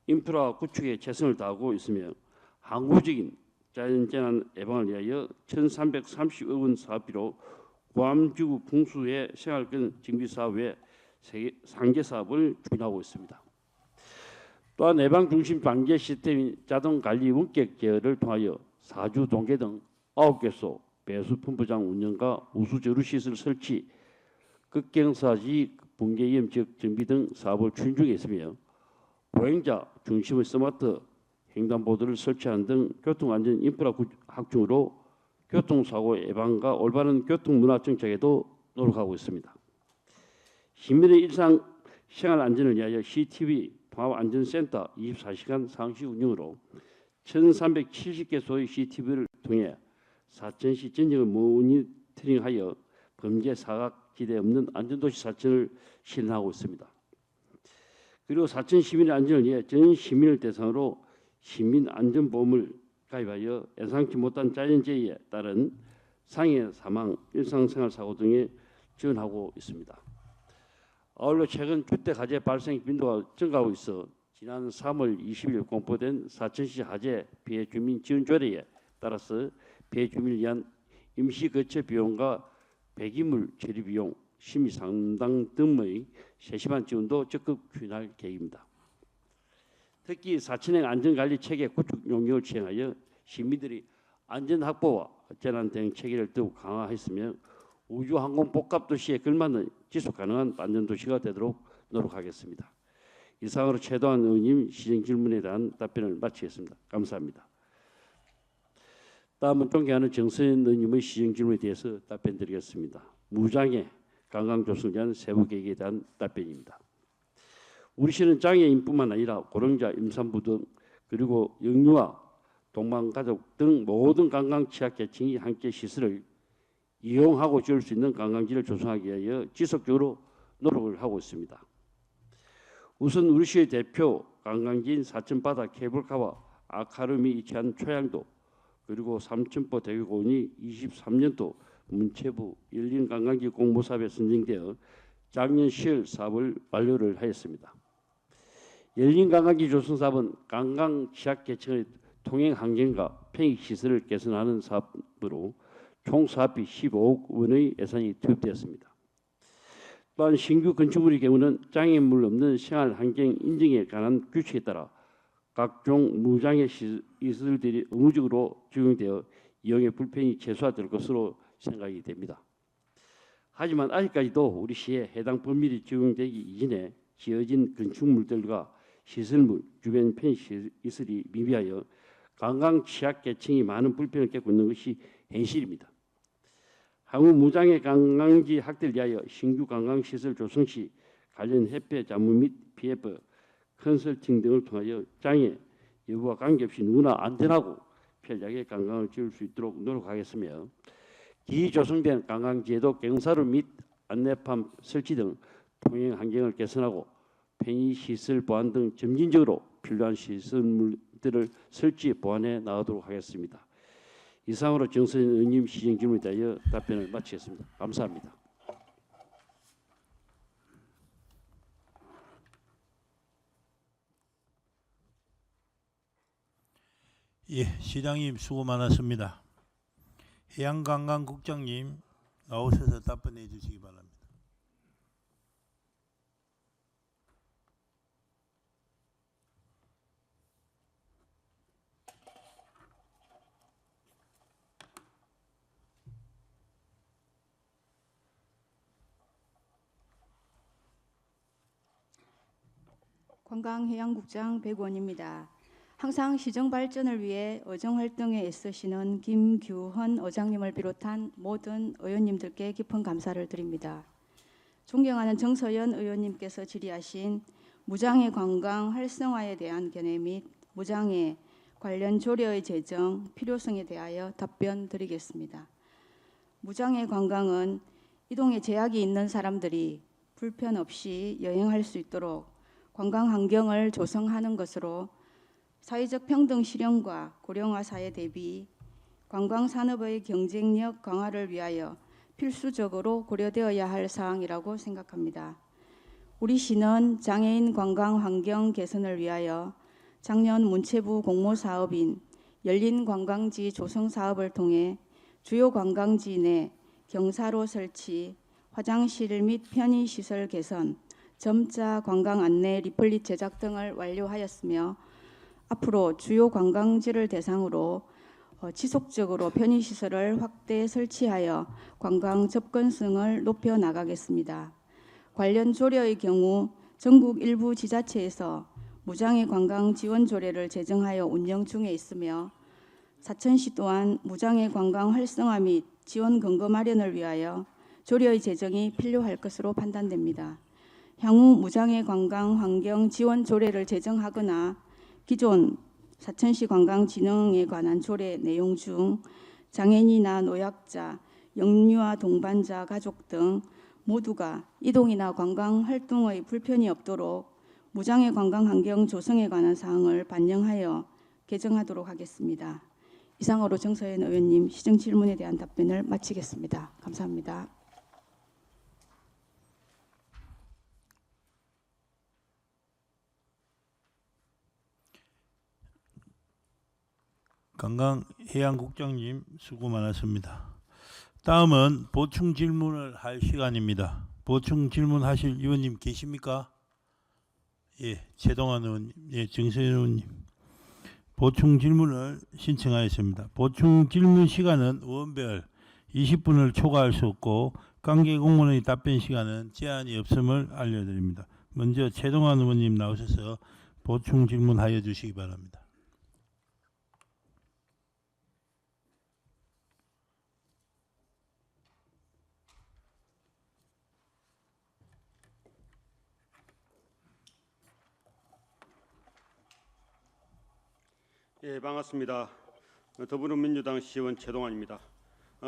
인프라 구축에 최선을 다하고 있으며 항구적인 자연재난 예방을 위하여 1,330억 원 사업비로 구암지구 풍수해 생활권 정비 사업 외 상계 사업을 추진하고 있습니다. 또한 예방 중심 방제 시스템인 자동 관리 원격 제어를 통하여 사주 동계 등 9개소 배수 펌프장 운영과 우수 저류 시설 설치, 극경사지 붕괴 위험 지역 정비 등 사업을 추진 중에 있으며 보행자 중심의 스마트 횡단보도를 설치하는 등 교통안전 인프라 확충으로 교통사고 예방과 올바른 교통문화 정착에도 노력하고 있습니다. 시민의 일상 생활 안전을 위하여 CCTV 통합안전센터 24시간 상시 운영으로 1,370개소의 CCTV를 통해 사천시 전역을 모니터링하여 범죄 사각지대 없는 안전도시 사천을 실현하고 있습니다. 그리고 사천 시민의 안전을 위해 전 시민을 대상으로 시민안전보험을 가입하여 예상치 못한 자연재해에 따른 상해 사망, 일상생활사고 등에 지원하고 있습니다. 아울러 최근 주택 화재 발생 빈도가 증가하고 있어 지난 3월 20일 공포된 사천시 화재 피해 주민 지원 조례에 따라서 피해 주민을 위한 임시 거처 비용과 폐기물 처리 비용, 심의 상담 등의 세심한 지원도 적극 추진할 계획입니다. 특히 사천행 안전관리 체계 구축 용역을 시행하여 시민들이 안전 확보와 재난 대응 체계를 더욱 강화했으며 우주항공복합도시에 걸맞는 지속가능한 안전도시가 되도록 노력하겠습니다. 이상으로 최도한 의원님 시정질문에 대한 답변을 마치겠습니다. 감사합니다. 다음은 존경하는 정선 의원님의 시정질문에 대해서 답변드리겠습니다. 무장애 관광조성을 위한 세부 계획에 대한 답변입니다. 우리 시는 장애인뿐만 아니라 고령자, 임산부 등 그리고 영유아, 동반가족 등 모든 관광 취약계층이 함께 시설을 이용하고 지을 수 있는 관광지를 조성하기 위하여 지속적으로 노력을 하고 있습니다. 우선 우리 시의 대표 관광지인 사천바다 케이블카와 아카름이 위치한 초양도 그리고 삼천포 대교공원이 23년도 문체부 열린관광지 공모사업에 선정되어 작년 10월 사업을 완료를 하였습니다. 열린관광지 조성 사업은 관광 취약계층의 통행 환경과 편익 시설을 개선하는 사업으로 총 사업비 15억 원의 예산이 투입되었습니다. 또한 신규 건축물의 경우는 장애물 없는 생활 환경 인증에 관한 규칙에 따라 각종 무장애 시설들이 의무적으로 적용되어 이용의 불편이 최소화될 것으로 생각이 됩니다. 하지만 아직까지도 우리 시에 해당 법률이 적용되기 이전에 지어진 건축물들과 시설물, 주변 편의시설이 미비하여 관광 취약계층이 많은 불편을 겪고 있는 것이 현실입니다. 향후 무장애 관광지 확대를 위하여 신규 관광시설 조성 시 관련 협회 자문 및 PF, 컨설팅 등을 통하여 장애 여부와 관계없이 누구나 안전하고 편리하게 관광을 즐길 수 있도록 노력하겠으며 기조성된 관광지에도 경사로 및 안내판 설치 등 통행 환경을 개선하고 편의시설 보완 등 점진적으로 필요한 시설물들을 설치 보완해 나가도록 하겠습니다. 이상으로 정선인 의원님 시정 질문에 대하여 답변을 마치겠습니다. 감사합니다. 예, 시장님 수고 많았습니다. 해양관광국장님 나오셔서 답변해 주시기 바랍니다. 관광해양국장 백원입니다. 항상 시정 발전을 위해 의정 활동에 애쓰시는 김규헌 의장님을 비롯한 모든 의원님들께 깊은 감사를 드립니다. 존경하는 정서연 의원님께서 질의하신 무장애 관광 활성화에 대한 견해 및 무장애 관련 조례의 제정 필요성에 대하여 답변 드리겠습니다. 무장애 관광은 이동에 제약이 있는 사람들이 불편 없이 여행할 수 있도록 관광 환경을 조성하는 것으로 사회적 평등 실현과 고령화 사회 대비 관광 산업의 경쟁력 강화를 위하여 필수적으로 고려되어야 할 사항이라고 생각합니다. 우리 시는 장애인 관광 환경 개선을 위하여 작년 문체부 공모사업인 열린 관광지 조성 사업을 통해 주요 관광지 내 경사로 설치, 화장실 및 편의시설 개선, 점자 관광 안내 리플릿 제작 등을 완료하였으며 앞으로 주요 관광지를 대상으로 지속적으로 편의시설을 확대 설치하여 관광 접근성을 높여 나가겠습니다. 관련 조례의 경우 전국 일부 지자체에서 무장애 관광 지원 조례를 제정하여 운영 중에 있으며 사천시 또한 무장애 관광 활성화 및 지원 근거 마련을 위하여 조례의 제정이 필요할 것으로 판단됩니다. 향후 무장애 관광 환경 지원 조례를 제정하거나 기존 사천시 관광진흥에 관한 조례 내용 중 장애인이나 노약자, 영유아 동반자 가족 등 모두가 이동이나 관광 활동의 불편이 없도록 무장애 관광 환경 조성에 관한 사항을 반영하여 개정하도록 하겠습니다. 이상으로 정서연 의원님 시정 질문에 대한 답변을 마치겠습니다. 감사합니다. 관광해양국장님 수고 많았습니다. 다음은 보충 질문을 할 시간입니다. 보충 질문하실 의원님 계십니까? 예, 최동환 의원님, 예, 정세현 의원님. 보충 질문을 신청하였습니다. 보충 질문 시간은 의원별 20분을 초과할 수 없고 관계 공무원의 답변 시간은 제한이 없음을 알려드립니다. 먼저 최동환 의원님 나오셔서 보충 질문하여 주시기 바랍니다. 예, 반갑습니다. 더불어민주당 시의원 최동환입니다.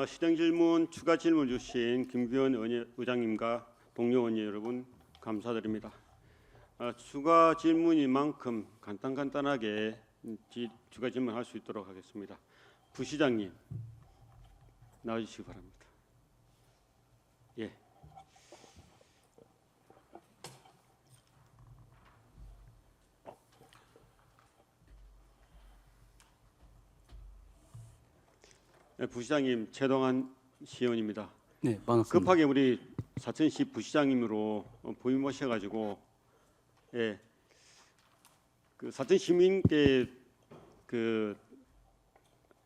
시정질문 추가 질문 주신 김규현 의장님과 동료 의원 여러분 감사드립니다. 추가 질문인 만큼 간단하게 추가 질문할 수 있도록 하겠습니다. 부시장님 나와주시기 바랍니다. 예. 부시장님 최동환 시의원입니다. 네, 반갑습니다. 급하게 우리 사천시 부시장님으로 부임하셔가지고 예, 그 사천 시민께 그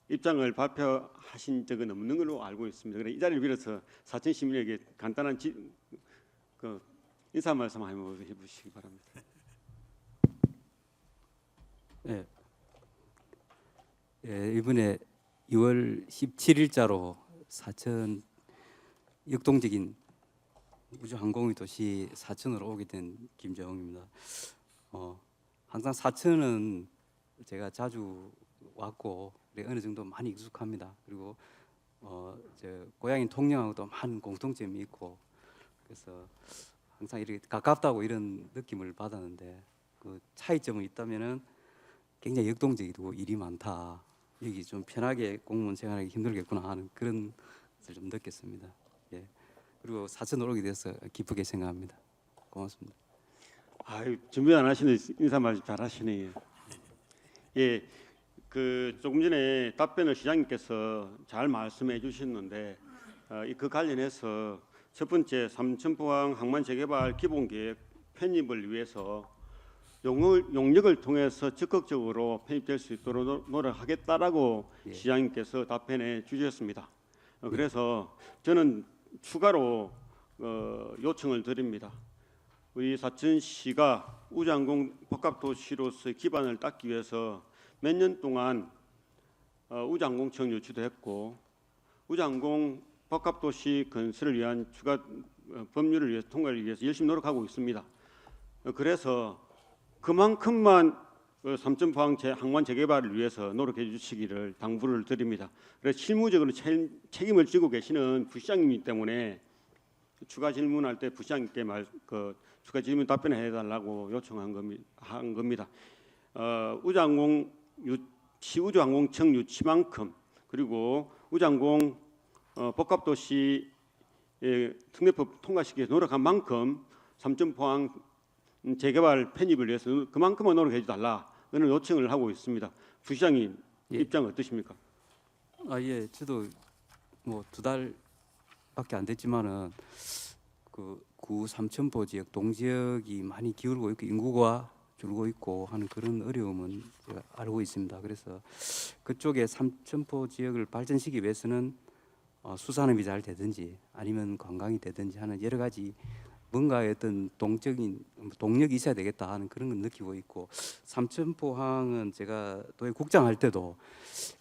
입장을 발표하신 적은 없는 걸로 알고 있습니다. 그래 이 자리를 빌어서 사천 시민에게 간단한 그 인사 말씀 한번 해주시기 바랍니다. 예. 예, 이번에 2월 17일자로 사천 역동적인 우주항공의 도시 사천으로 오게 된 김재홍입니다. 항상 사천은 제가 자주 왔고 어느 정도 많이 익숙합니다. 그리고 제 고향인 통영하고도 많은 공통점이 있고 그래서 항상 이렇게 가깝다고 이런 느낌을 받았는데 그 차이점은 있다면은 굉장히 역동적이고 일이 많다. 여기 좀 편하게 공무원 생활하기 힘들겠구나 하는 그런 것을 좀 느꼈습니다. 예. 그리고 사천으로 오게 돼서 기쁘게 생각합니다. 고맙습니다. 아유 준비 안 하시는 인사 말씀 잘하시네요. 예, 그 조금 전에 답변을 시장님께서 잘 말씀해 주셨는데 그 관련해서 첫 번째 삼천포항 항만 재개발 기본계획 편입을 위해서 용역을 통해서 적극적으로 편입될 수 있도록 노력하겠다라고 예. 시장님께서 답변해 주셨습니다. 그래서 저는 추가로 요청을 드립니다. 우리 사천시가 우주항공 복합도시로서의 기반을 닦기 위해서 몇 년 동안 우주항공청 유치도 했고 우주항공 복합도시 건설을 위한 추가 법률을 위해서 통과를 위해서 열심히 노력하고 있습니다. 그래서 그만큼만 삼천포항 항만 재개발을 위해서 노력해 주시기를 당부를 드립니다. 그래서 실무적으로 책임을 지고 계시는 부시장님이기 때문에 추가 질문할 때 부시장님께 추가 질문 답변해 달라고 요청한 겁니다. 우주항공청 유치만큼 그리고 우주항공 복합도시 특례법 통과시키기 위해서 노력한 만큼 삼천포항 재개발 편입을 위해서 그만큼은 노력해 주달라 그런 요청을 하고 있습니다. 부시장님 예. 입장 어떠십니까? 예, 저도 뭐 2달밖에 안 됐지만은 그 구 삼천포 지역 동지역이 많이 기울고 있고 인구가 줄고 있고 하는 그런 어려움은 제가 알고 있습니다. 그래서 그쪽에 삼천포 지역을 발전시키기 위해서는 수산업이 잘 되든지 아니면 관광이 되든지 하는 여러 가지 뭔가의 어떤 동력이 있어야 되겠다 하는 그런 건 느끼고 있고 삼천포항은 제가 또 국장할 때도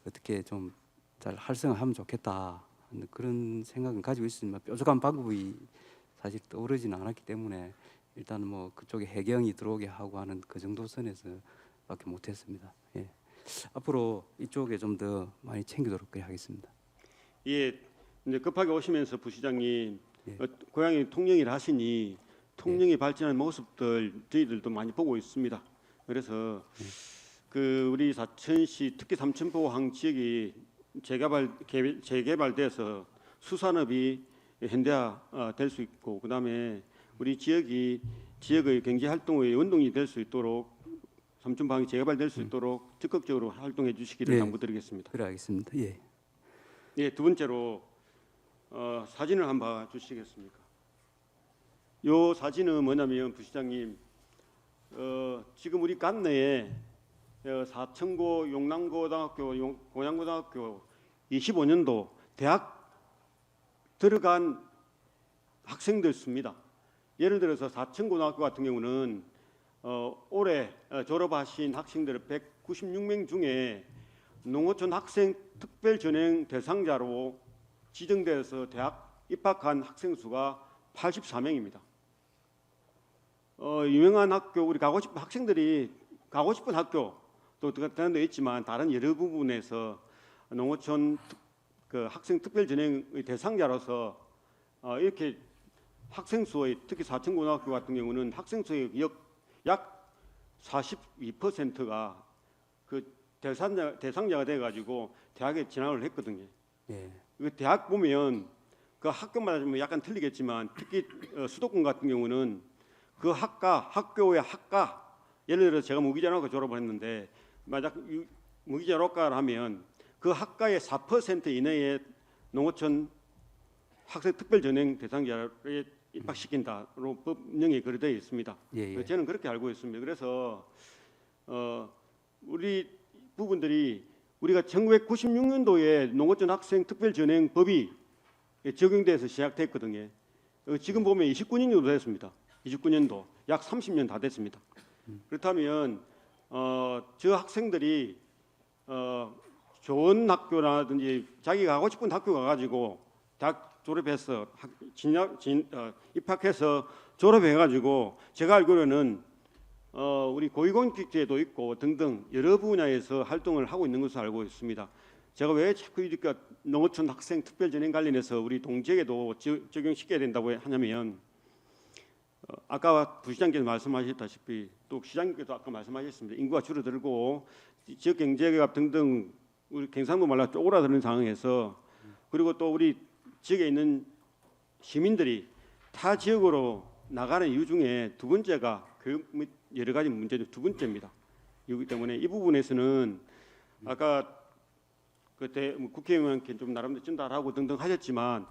어떻게 좀 잘 활성화하면 좋겠다 하는 그런 생각은 가지고 있습니다. 뾰족한 방법이 사실 떠오르지는 않았기 때문에 일단은 뭐 그쪽에 해경이 들어오게 하고 하는 그 정도 선에서밖에 못했습니다. 예. 앞으로 이쪽에 좀 더 많이 챙기도록 하겠습니다. 예, 이제 급하게 오시면서 부시장님 예. 고향이 통영이라 하시니 통영이 발전한 모습들 저희들도 많이 보고 있습니다. 그래서 그 우리 사천시 특히 삼천포항 지역이 재개발돼서 수산업이 현대화 될 수 있고 그다음에 우리 지역의 경제 활동의 원동이 될 수 있도록 삼천포항이 재개발될 수 있도록 적극적으로 활동해 주시기를 예. 당부드리겠습니다. 그래 알겠습니다. 예. 예, 두 번째로 사진을 한번 봐주시겠습니까? 요 사진은 뭐냐면 부시장님 지금 우리 관내에 사천고 용남고등학교 고양고등학교 25년도 대학 들어간 학생들 수입니다. 예를 들어서 사천고등학교 같은 경우는 올해 졸업하신 학생들 196명 중에 농어촌 학생 특별전형 대상자로 지정돼서 대학 입학한 학생 수가 84명입니다. 유명한 학교 우리 가고 싶은 학생들이 가고 싶은 학교 또 다른 데 있지만 다른 여러 부분에서 농어촌 그 학생 특별전형의 대상자로서 이렇게 학생 수의 특히 사천고등학교 같은 경우는 학생 수의 약 42%가 그 대상자가 돼가지고 대학에 진학을 했거든요. 예. 그 대학 보면 그 학교마다 좀 약간 틀리겠지만 특히 수도권 같은 경우는 그 학교의 학과 예를 들어 제가 무기자학과 졸업을 했는데 만약 무기자학과를 하면 그 학과의 4% 이내의 농어촌 학생 특별전형 대상자의 입학시킨다로 법령에 그렇게 되어 있습니다. 예, 예. 저는 그렇게 알고 있습니다. 그래서 우리 부분들이 우리가 1996년도에 농어촌 학생 특별전형법이 적용돼서 시작됐거든요. 지금 보면 29년도 됐습니다. 29년도 약 30년 다 됐습니다. 그렇다면 저 학생들이 좋은 학교라든지 자기가 가고 싶은 학교 가가지고 대학 졸업해서 입학해서 졸업해가지고 제가 알기로는 우리 고위공직제도 있고 등등 여러 분야에서 활동을 하고 있는 것으로 알고 있습니다. 제가 왜 자꾸 이렇게 농어촌 학생 특별전형 관련해서 우리 동지에게도 적용시켜야 된다고 하냐면 아까 부시장께서 말씀하셨다시피 또 시장님께서 아까 말씀하셨습니다. 인구가 줄어들고 지역 경제가 등등 우리 경상도 말로 쪼그라드는 상황에서 그리고 또 우리 지역에 있는 시민들이 타 지역으로 나가는 이유 중에 두 번째가 교육 및 여러 가지 문제 중 두 번째입니다. 이기 때문에 이 부분에서는 아까 그때 국회의원께 좀 나름대로 전달하고 등등 하셨지만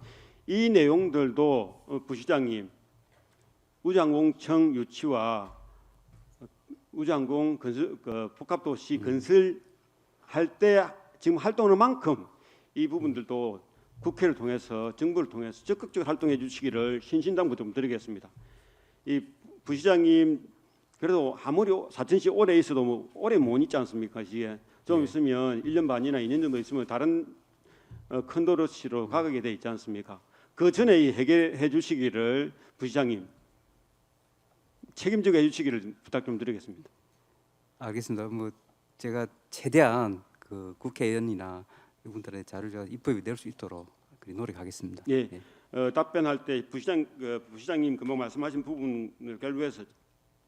이 내용들도 부시장님 우주항공청 유치와 우주항공 건설 복합도시 건설할 때 지금 활동하는 만큼 이 부분들도 국회를 통해서 정부를 통해서 적극적으로 활동해 주시기를 신신당부 좀 드리겠습니다. 이 부시장님 그래도 아무리 사천시 오래 있어도 뭐 오래 못 있지 않습니까? 시에 좀 있으면 1년 반이나 2년 정도 있으면 다른 큰 도시로 가게 돼 있지 않습니까? 그 전에 해결해 주시기를 부시장님 책임지게 해주시기를 부탁 좀 드리겠습니다. 알겠습니다. 뭐 제가 최대한 그 국회의원이나 이분들의 자료를 입법이 될 수 있도록 노력하겠습니다. 예. 예. 답변할 때 부시장님 금방 말씀하신 부분을 결부해서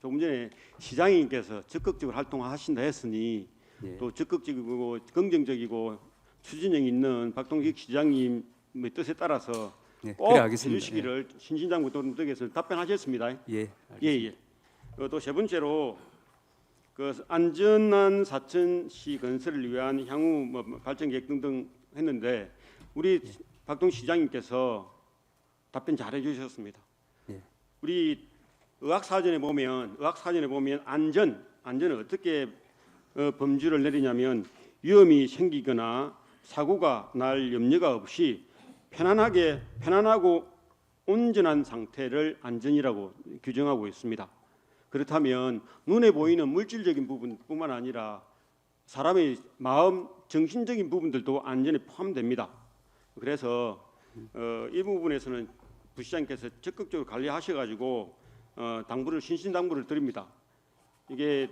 조금 전에 시장님께서 적극적으로 활동하신다 했으니 예. 또 적극적이고 긍정적이고 추진력 있는 박동식 시장님의 뜻에 따라서 예, 꼭 그래, 알겠습니다. 해주시기를 신신당부 등에서 답변하셨습니다. 예. 예. 또 세 번째로 그 안전한 사천시 건설을 위한 향후 발전 계획 등등 했는데 우리 박동식 시장님께서 답변 잘 해주셨습니다. 예. 우리 의학사전에 보면 안전을 어떻게 범주를 내리냐면 위험이 생기거나 사고가 날 염려가 없이 편안하고 온전한 상태를 안전이라고 규정하고 있습니다. 그렇다면 눈에 보이는 물질적인 부분뿐만 아니라 사람의 마음, 정신적인 부분들도 안전에 포함됩니다. 그래서 이 부분에서는 부시장께서 적극적으로 관리하셔가지고 신신당부를 드립니다. 이게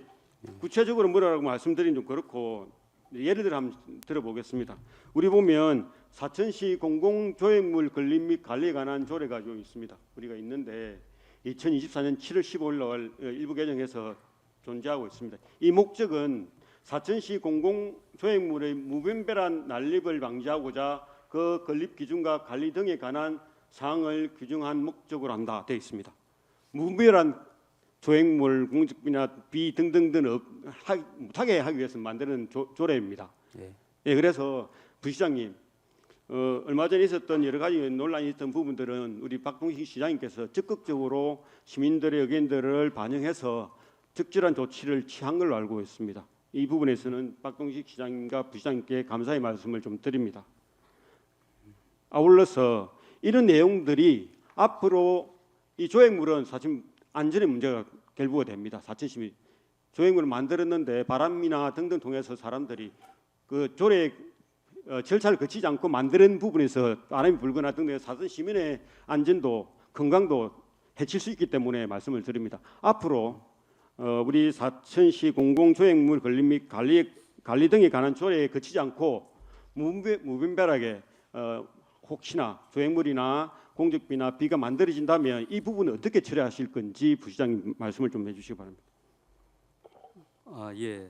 구체적으로 뭐라고 말씀드리긴 좀 그렇고 예를 들어 한번 들어보겠습니다. 우리 보면 사천시 공공조획물 건립 및 관리에 관한 조례가 좀 있습니다. 우리가 있는데 2024년 7월 15일 날 일부 개정해서 존재하고 있습니다. 이 목적은 사천시 공공조획물의 무분별한 난립을 방지하고자 그 건립 기준과 관리 등에 관한 사항을 규정한 목적으로 한다 되어 있습니다. 무분별한 조획물 공직비나 비 등등등 못하게 하기 위해서 만드는 조례입니다. 예, 그래서 부시장님 얼마 전에 있었던 여러 가지 논란이 있던 부분들은 우리 박동식 시장님께서 적극적으로 시민들의 의견들을 반영해서 적절한 조치를 취한 걸로 알고 있습니다. 이 부분에서는 박동식 시장님과 부시장님께 감사의 말씀을 좀 드립니다. 아울러서 이런 내용들이 앞으로 이 조획물은 사실 안전의 문제가 결부가 됩니다. 사천시 조획물을 만들었는데 바람이나 등등 통해서 사람들이 그 조례 절차를 거치지 않고 만드는 부분에서 바람이 불거나 등등 사천 시민의 안전도 건강도 해칠 수 있기 때문에 말씀을 드립니다. 앞으로 우리 사천시 공공조획물 건립 및 관리 등에 관한 조례에 거치지 않고 무분별하게 혹시나 조획물이나 공적비나 비가 만들어진다면 이 부분을 어떻게 처리하실 건지 부시장님 말씀을 좀 해주시기 바랍니다. 예.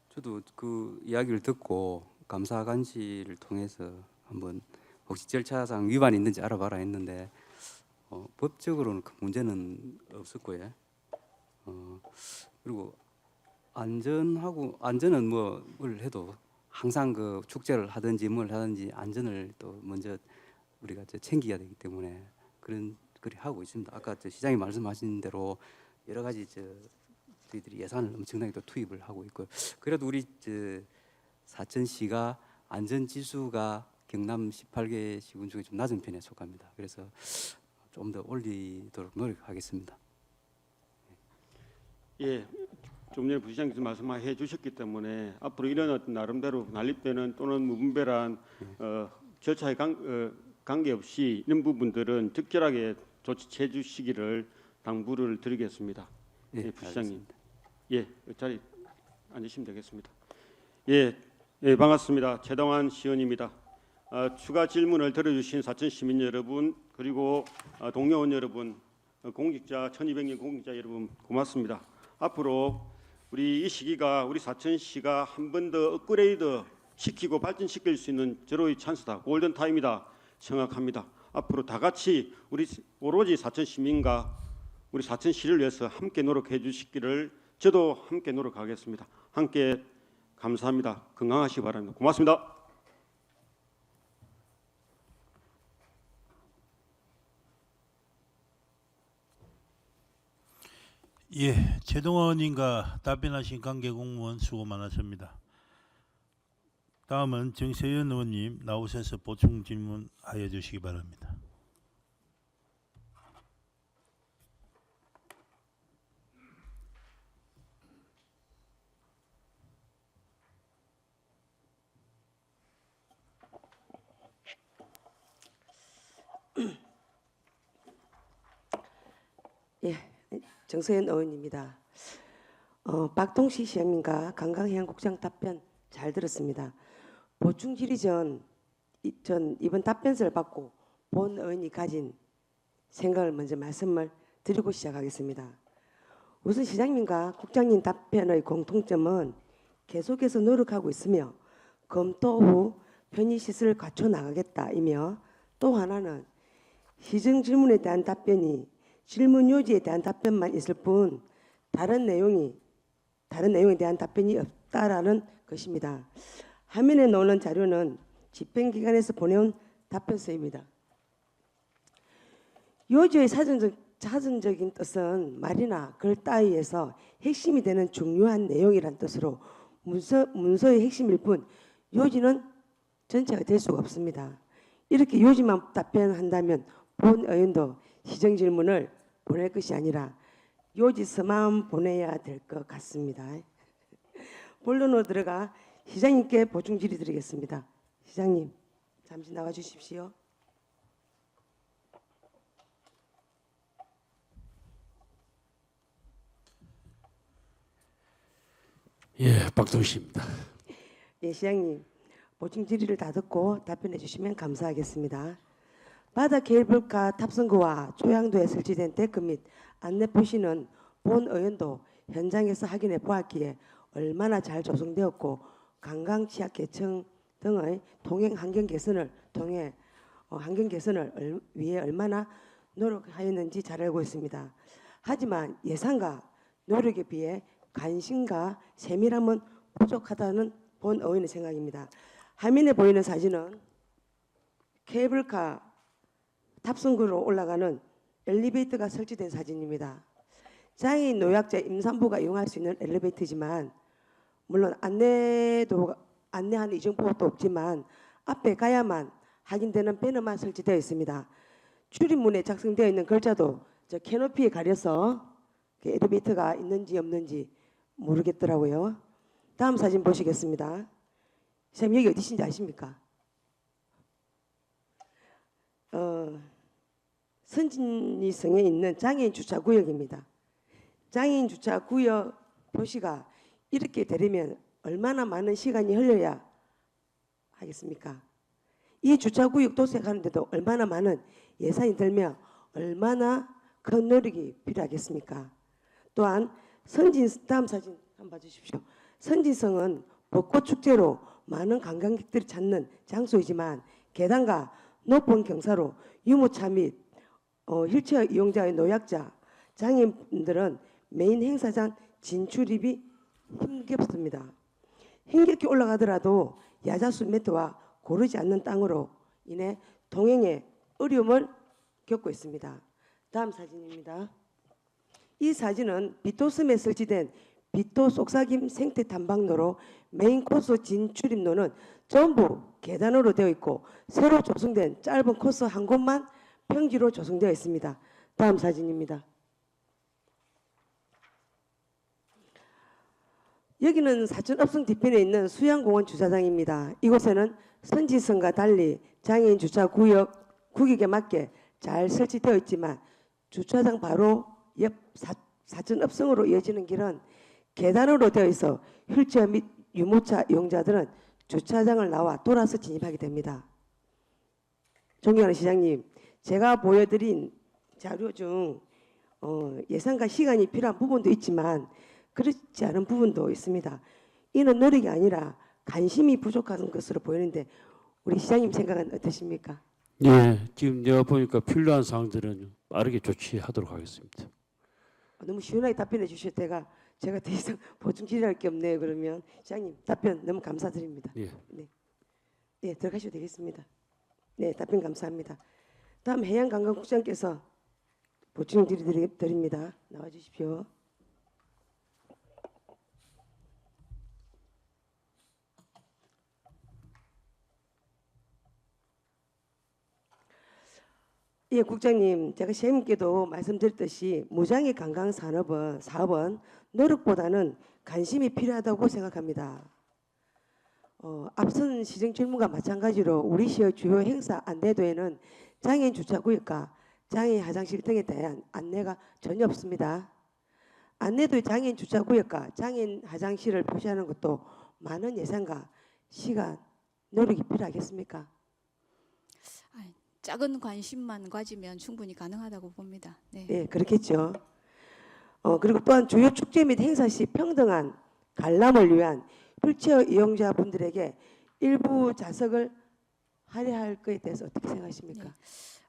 저도 그 이야기를 듣고 감사 간시를 통해서 한번 혹시 절차상 위반이 있는지 알아봐라 했는데 법적으로는 큰 문제는 없었고요. 그리고 안전은 뭘 해도 항상 그 축제를 하든지 뭘 하든지 안전을 또 먼저 우리가 챙겨야 되기 때문에 그런 그리 하고 있습니다. 아까 시장이 말씀하신 대로 여러 가지 저희들이 예산을 엄청나게 또 투입을 하고 있고요. 그래도 우리 사천시가 안전 지수가 경남 18개 시군 중에 좀 낮은 편에 속합니다. 그래서 좀 더 올리도록 노력하겠습니다. 예, 좀 전에 부시장께서 말씀해 주셨기 때문에 앞으로 이런 어떤 나름대로 난립되는 또는 무분별한 절차에 관계없이 이런 부분들은 적절하게 조치해 주시기를 당부를 드리겠습니다. 예, 부시장님. 예, 자리 앉으시면 되겠습니다. 예, 반갑습니다. 최동환 시의원입니다. 추가 질문을 들어주신 사천 시민 여러분 그리고 동료 의원 여러분, 공직자 1200명 공직자 여러분 고맙습니다. 앞으로 우리 이 시기가 우리 사천시가 한 번 더 업그레이드 시키고 발전시킬 수 있는 절호의 찬스다. 골든 타임이다 생각합니다. 앞으로 다 같이 우리 오로지 사천 시민과 우리 사천시를 위해서 함께 노력해 주시기를 저도 함께 노력하겠습니다. 함께 감사합니다. 건강하시기 바랍니다. 고맙습니다. 예, 최동원님과 답변하신 관계 공무원 수고 많으십니다. 다음은 정세현 의원님 나오셔서 보충 질문하여 주시기 바랍니다. 예, 정서연 의원입니다. 박동시 시장님과 강강해양국장 답변 잘 들었습니다. 보충 질의 전 이번 답변서를 받고 본 의원이 가진 생각을 먼저 말씀을 드리고 시작하겠습니다. 우선 시장님과 국장님 답변의 공통점은 계속해서 노력하고 있으며 검토 후 편의시설을 갖춰 나가겠다이며, 또 하나는 시정 질문에 대한 답변이 질문 요지에 대한 답변만 있을 뿐 다른 내용에 대한 답변이 없다라는 것입니다. 화면에 나오는 자료는 집행기관에서 보내온 답변서입니다. 요지의 사전적인 뜻은 말이나 글 따위에서 핵심이 되는 중요한 내용이란 뜻으로 문서의 핵심일 뿐 요지는 전체가 될 수가 없습니다. 이렇게 요지만 답변한다면 본 의원도 시정 질문을 보낼 것이 아니라 요지서만 보내야 될 것 같습니다. 본론으로 들어가 시장님께 보충 질의 드리겠습니다. 시장님 잠시 나와 주십시오. 예, 박동시입니다. 예, 시장님 보충 질의를 다 듣고 답변해 주시면 감사하겠습니다. 바다 케이블카 탑승구와 초양도에 설치된 데크 및 안내 표시는 본 의원도 현장에서 확인해 보았기에 얼마나 잘 조성되었고 관광 취약계층 등의 통행 환경 개선을 위해 얼마나 노력하였는지 잘 알고 있습니다. 하지만 예산과 노력에 비해 관심과 세밀함은 부족하다는 본 의원의 생각입니다. 화면에 보이는 사진은 케이블카 탑승구로 올라가는 엘리베이터가 설치된 사진입니다. 장애인 노약자 임산부가 이용할 수 있는 엘리베이터지만 물론 안내하는 이정표도 없지만 앞에 가야만 확인되는 배너만 설치되어 있습니다. 출입문에 작성되어 있는 글자도 저 캐노피에 가려서 엘리베이터가 있는지 없는지 모르겠더라고요. 다음 사진 보시겠습니다. 선생님 여기 어디신지 아십니까? 선진이성에 있는 장애인 주차구역입니다. 장애인 주차구역 표시가 이렇게 되려면 얼마나 많은 시간이 흘러야 하겠습니까? 이 주차구역 도색하는데도 얼마나 많은 예산이 들며 얼마나 큰 노력이 필요하겠습니까? 또한 다음 사진 한번 봐주십시오. 선진성은 벚꽃 축제로 많은 관광객들이 찾는 장소이지만 계단과 높은 경사로 유모차 및 휠체어 이용자의 노약자, 장애인들은 메인 행사장 진출입이 힘겹습니다. 힘겹게 올라가더라도 야자수 매트와 고르지 않는 땅으로 인해 통행에 어려움을 겪고 있습니다. 다음 사진입니다. 이 사진은 비토섬에 설치된 비토 속삭임 생태 탐방로로 메인 코스 진출입로는 전부 계단으로 되어 있고 새로 조성된 짧은 코스 한 곳만 평지로 조성되어 있습니다. 다음 사진입니다. 여기는 사천 읍성 뒤편에 있는 수양공원 주차장입니다. 이곳에는 선지성과 달리 장애인 주차 구역에 맞게 잘 설치되어 있지만 주차장 바로 옆 사천 읍성으로 이어지는 길은 계단으로 되어 있어 휠체어 및 유모차 이용자들은 주차장을 나와 돌아서 진입하게 됩니다. 존경하는 시장님, 제가 보여드린 자료 중 예산과 시간이 필요한 부분도 있지만 그렇지 않은 부분도 있습니다. 이는 노력이 아니라 관심이 부족한 것으로 보이는데 우리 시장님 생각은 어떠십니까? 예, 지금 내가 보니까 필요한 사항들은 빠르게 조치하도록 하겠습니다. 너무 시원하게 답변해 주셔서 제가 더 이상 보충 질의할 게 없네요. 그러면 시장님 답변 너무 감사드립니다. 예. 네, 네 들어가셔도 되겠습니다. 네, 답변 감사합니다. 다음 해양관광국장께서 보충 드립니다. 나와 주십시오. 예, 국장님, 제가 시장님께도 말씀드렸듯이 무장애 관광 사업은 노력보다는 관심이 필요하다고 생각합니다. 앞선 시정 질문과 마찬가지로 우리 시의 주요 행사 안내도에는 장애인 주차구역과 장애인 화장실 등에 대한 안내가 전혀 없습니다. 안내도의 장애인 주차구역과 장애인 화장실을 표시하는 것도 많은 예산과 시간, 노력이 필요하겠습니까? 작은 관심만 가지면 충분히 가능하다고 봅니다. 네, 네, 그렇겠죠. 그리고 또한 주요 축제 및 행사 시 평등한 관람을 위한 휠체어 이용자분들에게 일부 좌석을 할애할 것에 대해서 어떻게 생각하십니까? 네.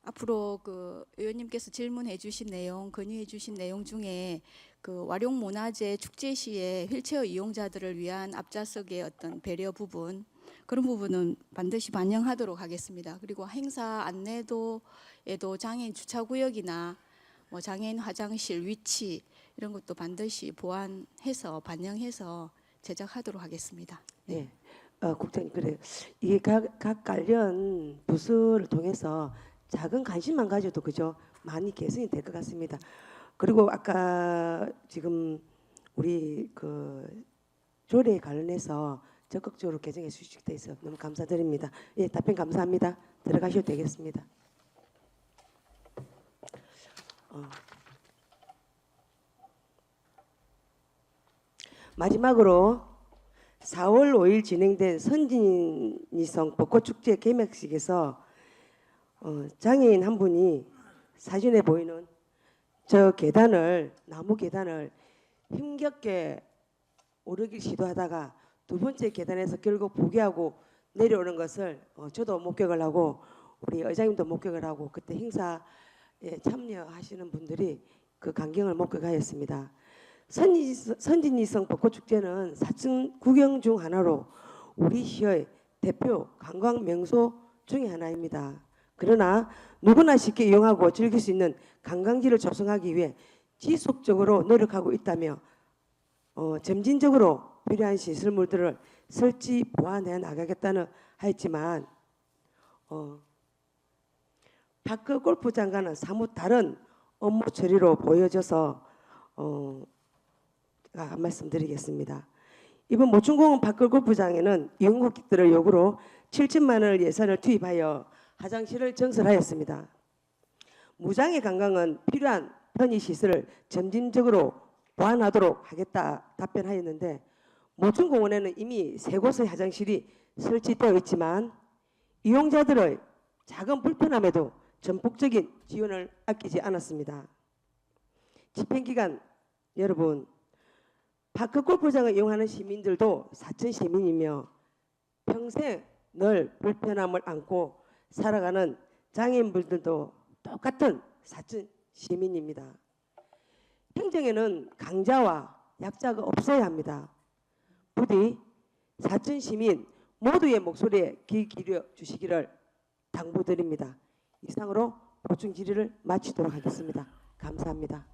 앞으로 그 의원님께서 질문해 주신 내용, 건의해 주신 내용 중에 그 와룡문화재 축제 시에 휠체어 이용자들을 위한 앞좌석의 어떤 배려 부분, 그런 부분은 반드시 반영하도록 하겠습니다. 그리고 행사 안내도에도 장애인 주차구역이나 뭐 장애인 화장실 위치 이런 것도 반드시 보완해서 반영해서 제작하도록 하겠습니다. 네, 국장님 그래요. 이게 각 관련 부서를 통해서 작은 관심만 가져도 그죠 많이 개선이 될 것 같습니다. 그리고 아까 지금 우리 그 조례에 관련해서 적극적으로 개정해 주시기 위해서 너무 감사드립니다. 예, 답변 감사합니다. 들어가셔도 되겠습니다. 마지막으로 4월 5일 진행된 선진이성 벚꽃축제 개막식에서 장애인 한 분이 사진에 보이는 저 나무 계단을 힘겹게 오르기 시도하다가 두 번째 계단에서 결국 포기하고 내려오는 것을 저도 목격을 하고 우리 의장님도 목격을 하고 그때 행사에 참여하시는 분들이 그 광경을 목격하였습니다. 선진이성 벚꽃축제는 사천 구경 중 하나로 우리 시의 대표 관광 명소 중에 하나입니다. 그러나 누구나 쉽게 이용하고 즐길 수 있는 관광지를 조성하기 위해 지속적으로 노력하고 있다며 점진적으로 필요한 시설물들을 설치 보완해 나가겠다는 하였지만 파크 골프장과는 사뭇 다른 업무 처리로 보여져서 말씀드리겠습니다. 이번 모충공원 파크 골프장에는 이용객들을 요구로 7천만 원을 예산을 투입하여 화장실을 증설하였습니다. 무장애 관광은 필요한 편의시설을 점진적으로 보완하도록 하겠다 답변하였는데 모충공원에는 이미 3곳의 화장실이 설치되어 있지만 이용자들의 작은 불편함에도 전폭적인 지원을 아끼지 않았습니다. 집행기간 여러분, 파크 골프장을 이용하는 시민들도 사천 시민이며 평생 늘 불편함을 안고 살아가는 장애인분들도 똑같은 사천 시민입니다. 행정에는 강자와 약자가 없어야 합니다. 부디 사천 시민 모두의 목소리에 귀 기울여 주시기를 당부드립니다. 이상으로 보충 질의를 마치도록 하겠습니다. 감사합니다.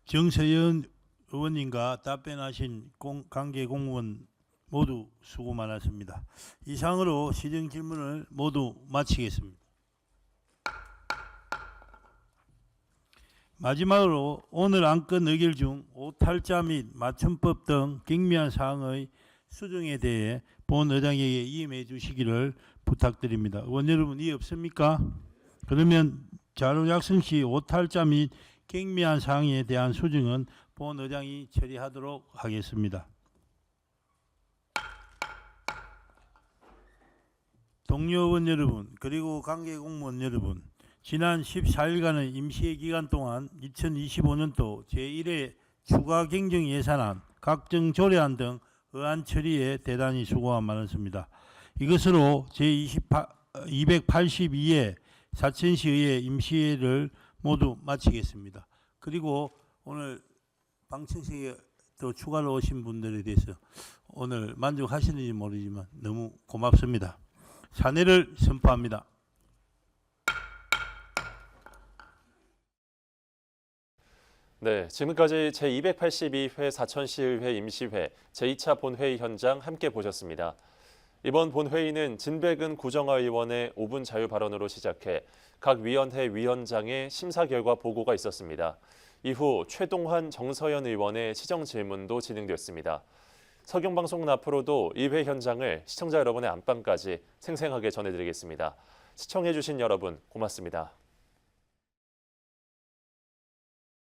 정세현 의원님과 답변하신 관계 공무원 모두 수고 많았습니다. 이상으로 시정 질문을 모두 마치겠습니다. 마지막으로 오늘 안건 의결 중 오탈자 및 맞춤법 등 경미한 사항의 수정에 대해 본 의장에게 이임해 주시기를 부탁드립니다. 의원 여러분 이해 없습니까? 그러면 자료 작성 시 오탈자 및 경미한 사항에 대한 수정은 본 의장이 처리하도록 하겠습니다. 동료 의원 여러분 그리고 관계 공무원 여러분, 지난 14일간의 임시회 기간 동안 2025년도 제1회 추가 경정 예산안, 각종 조례안 등 의안 처리에 대단히 수고가 많았습니다. 이것으로 제282회 사천시의회 임시회를 모두 마치겠습니다. 그리고 오늘 방청석에 또 추가로 오신 분들에 대해서 오늘 만족하시는지 모르지만 너무 고맙습니다. 사내를 선포합니다. 네, 지금까지 제282회 사천시의회 임시회 제2차 본회의 현장 함께 보셨습니다. 이번 본회의는 진백은 구정화 의원의 5분 자유 발언으로 시작해 각 위원회 위원장의 심사 결과 보고가 있었습니다. 이후 최동환, 정서연 의원의 시정 질문도 진행됐습니다. 서경방송은 앞으로도 이 회 현장을 시청자 여러분의 안방까지 생생하게 전해드리겠습니다. 시청해주신 여러분 고맙습니다.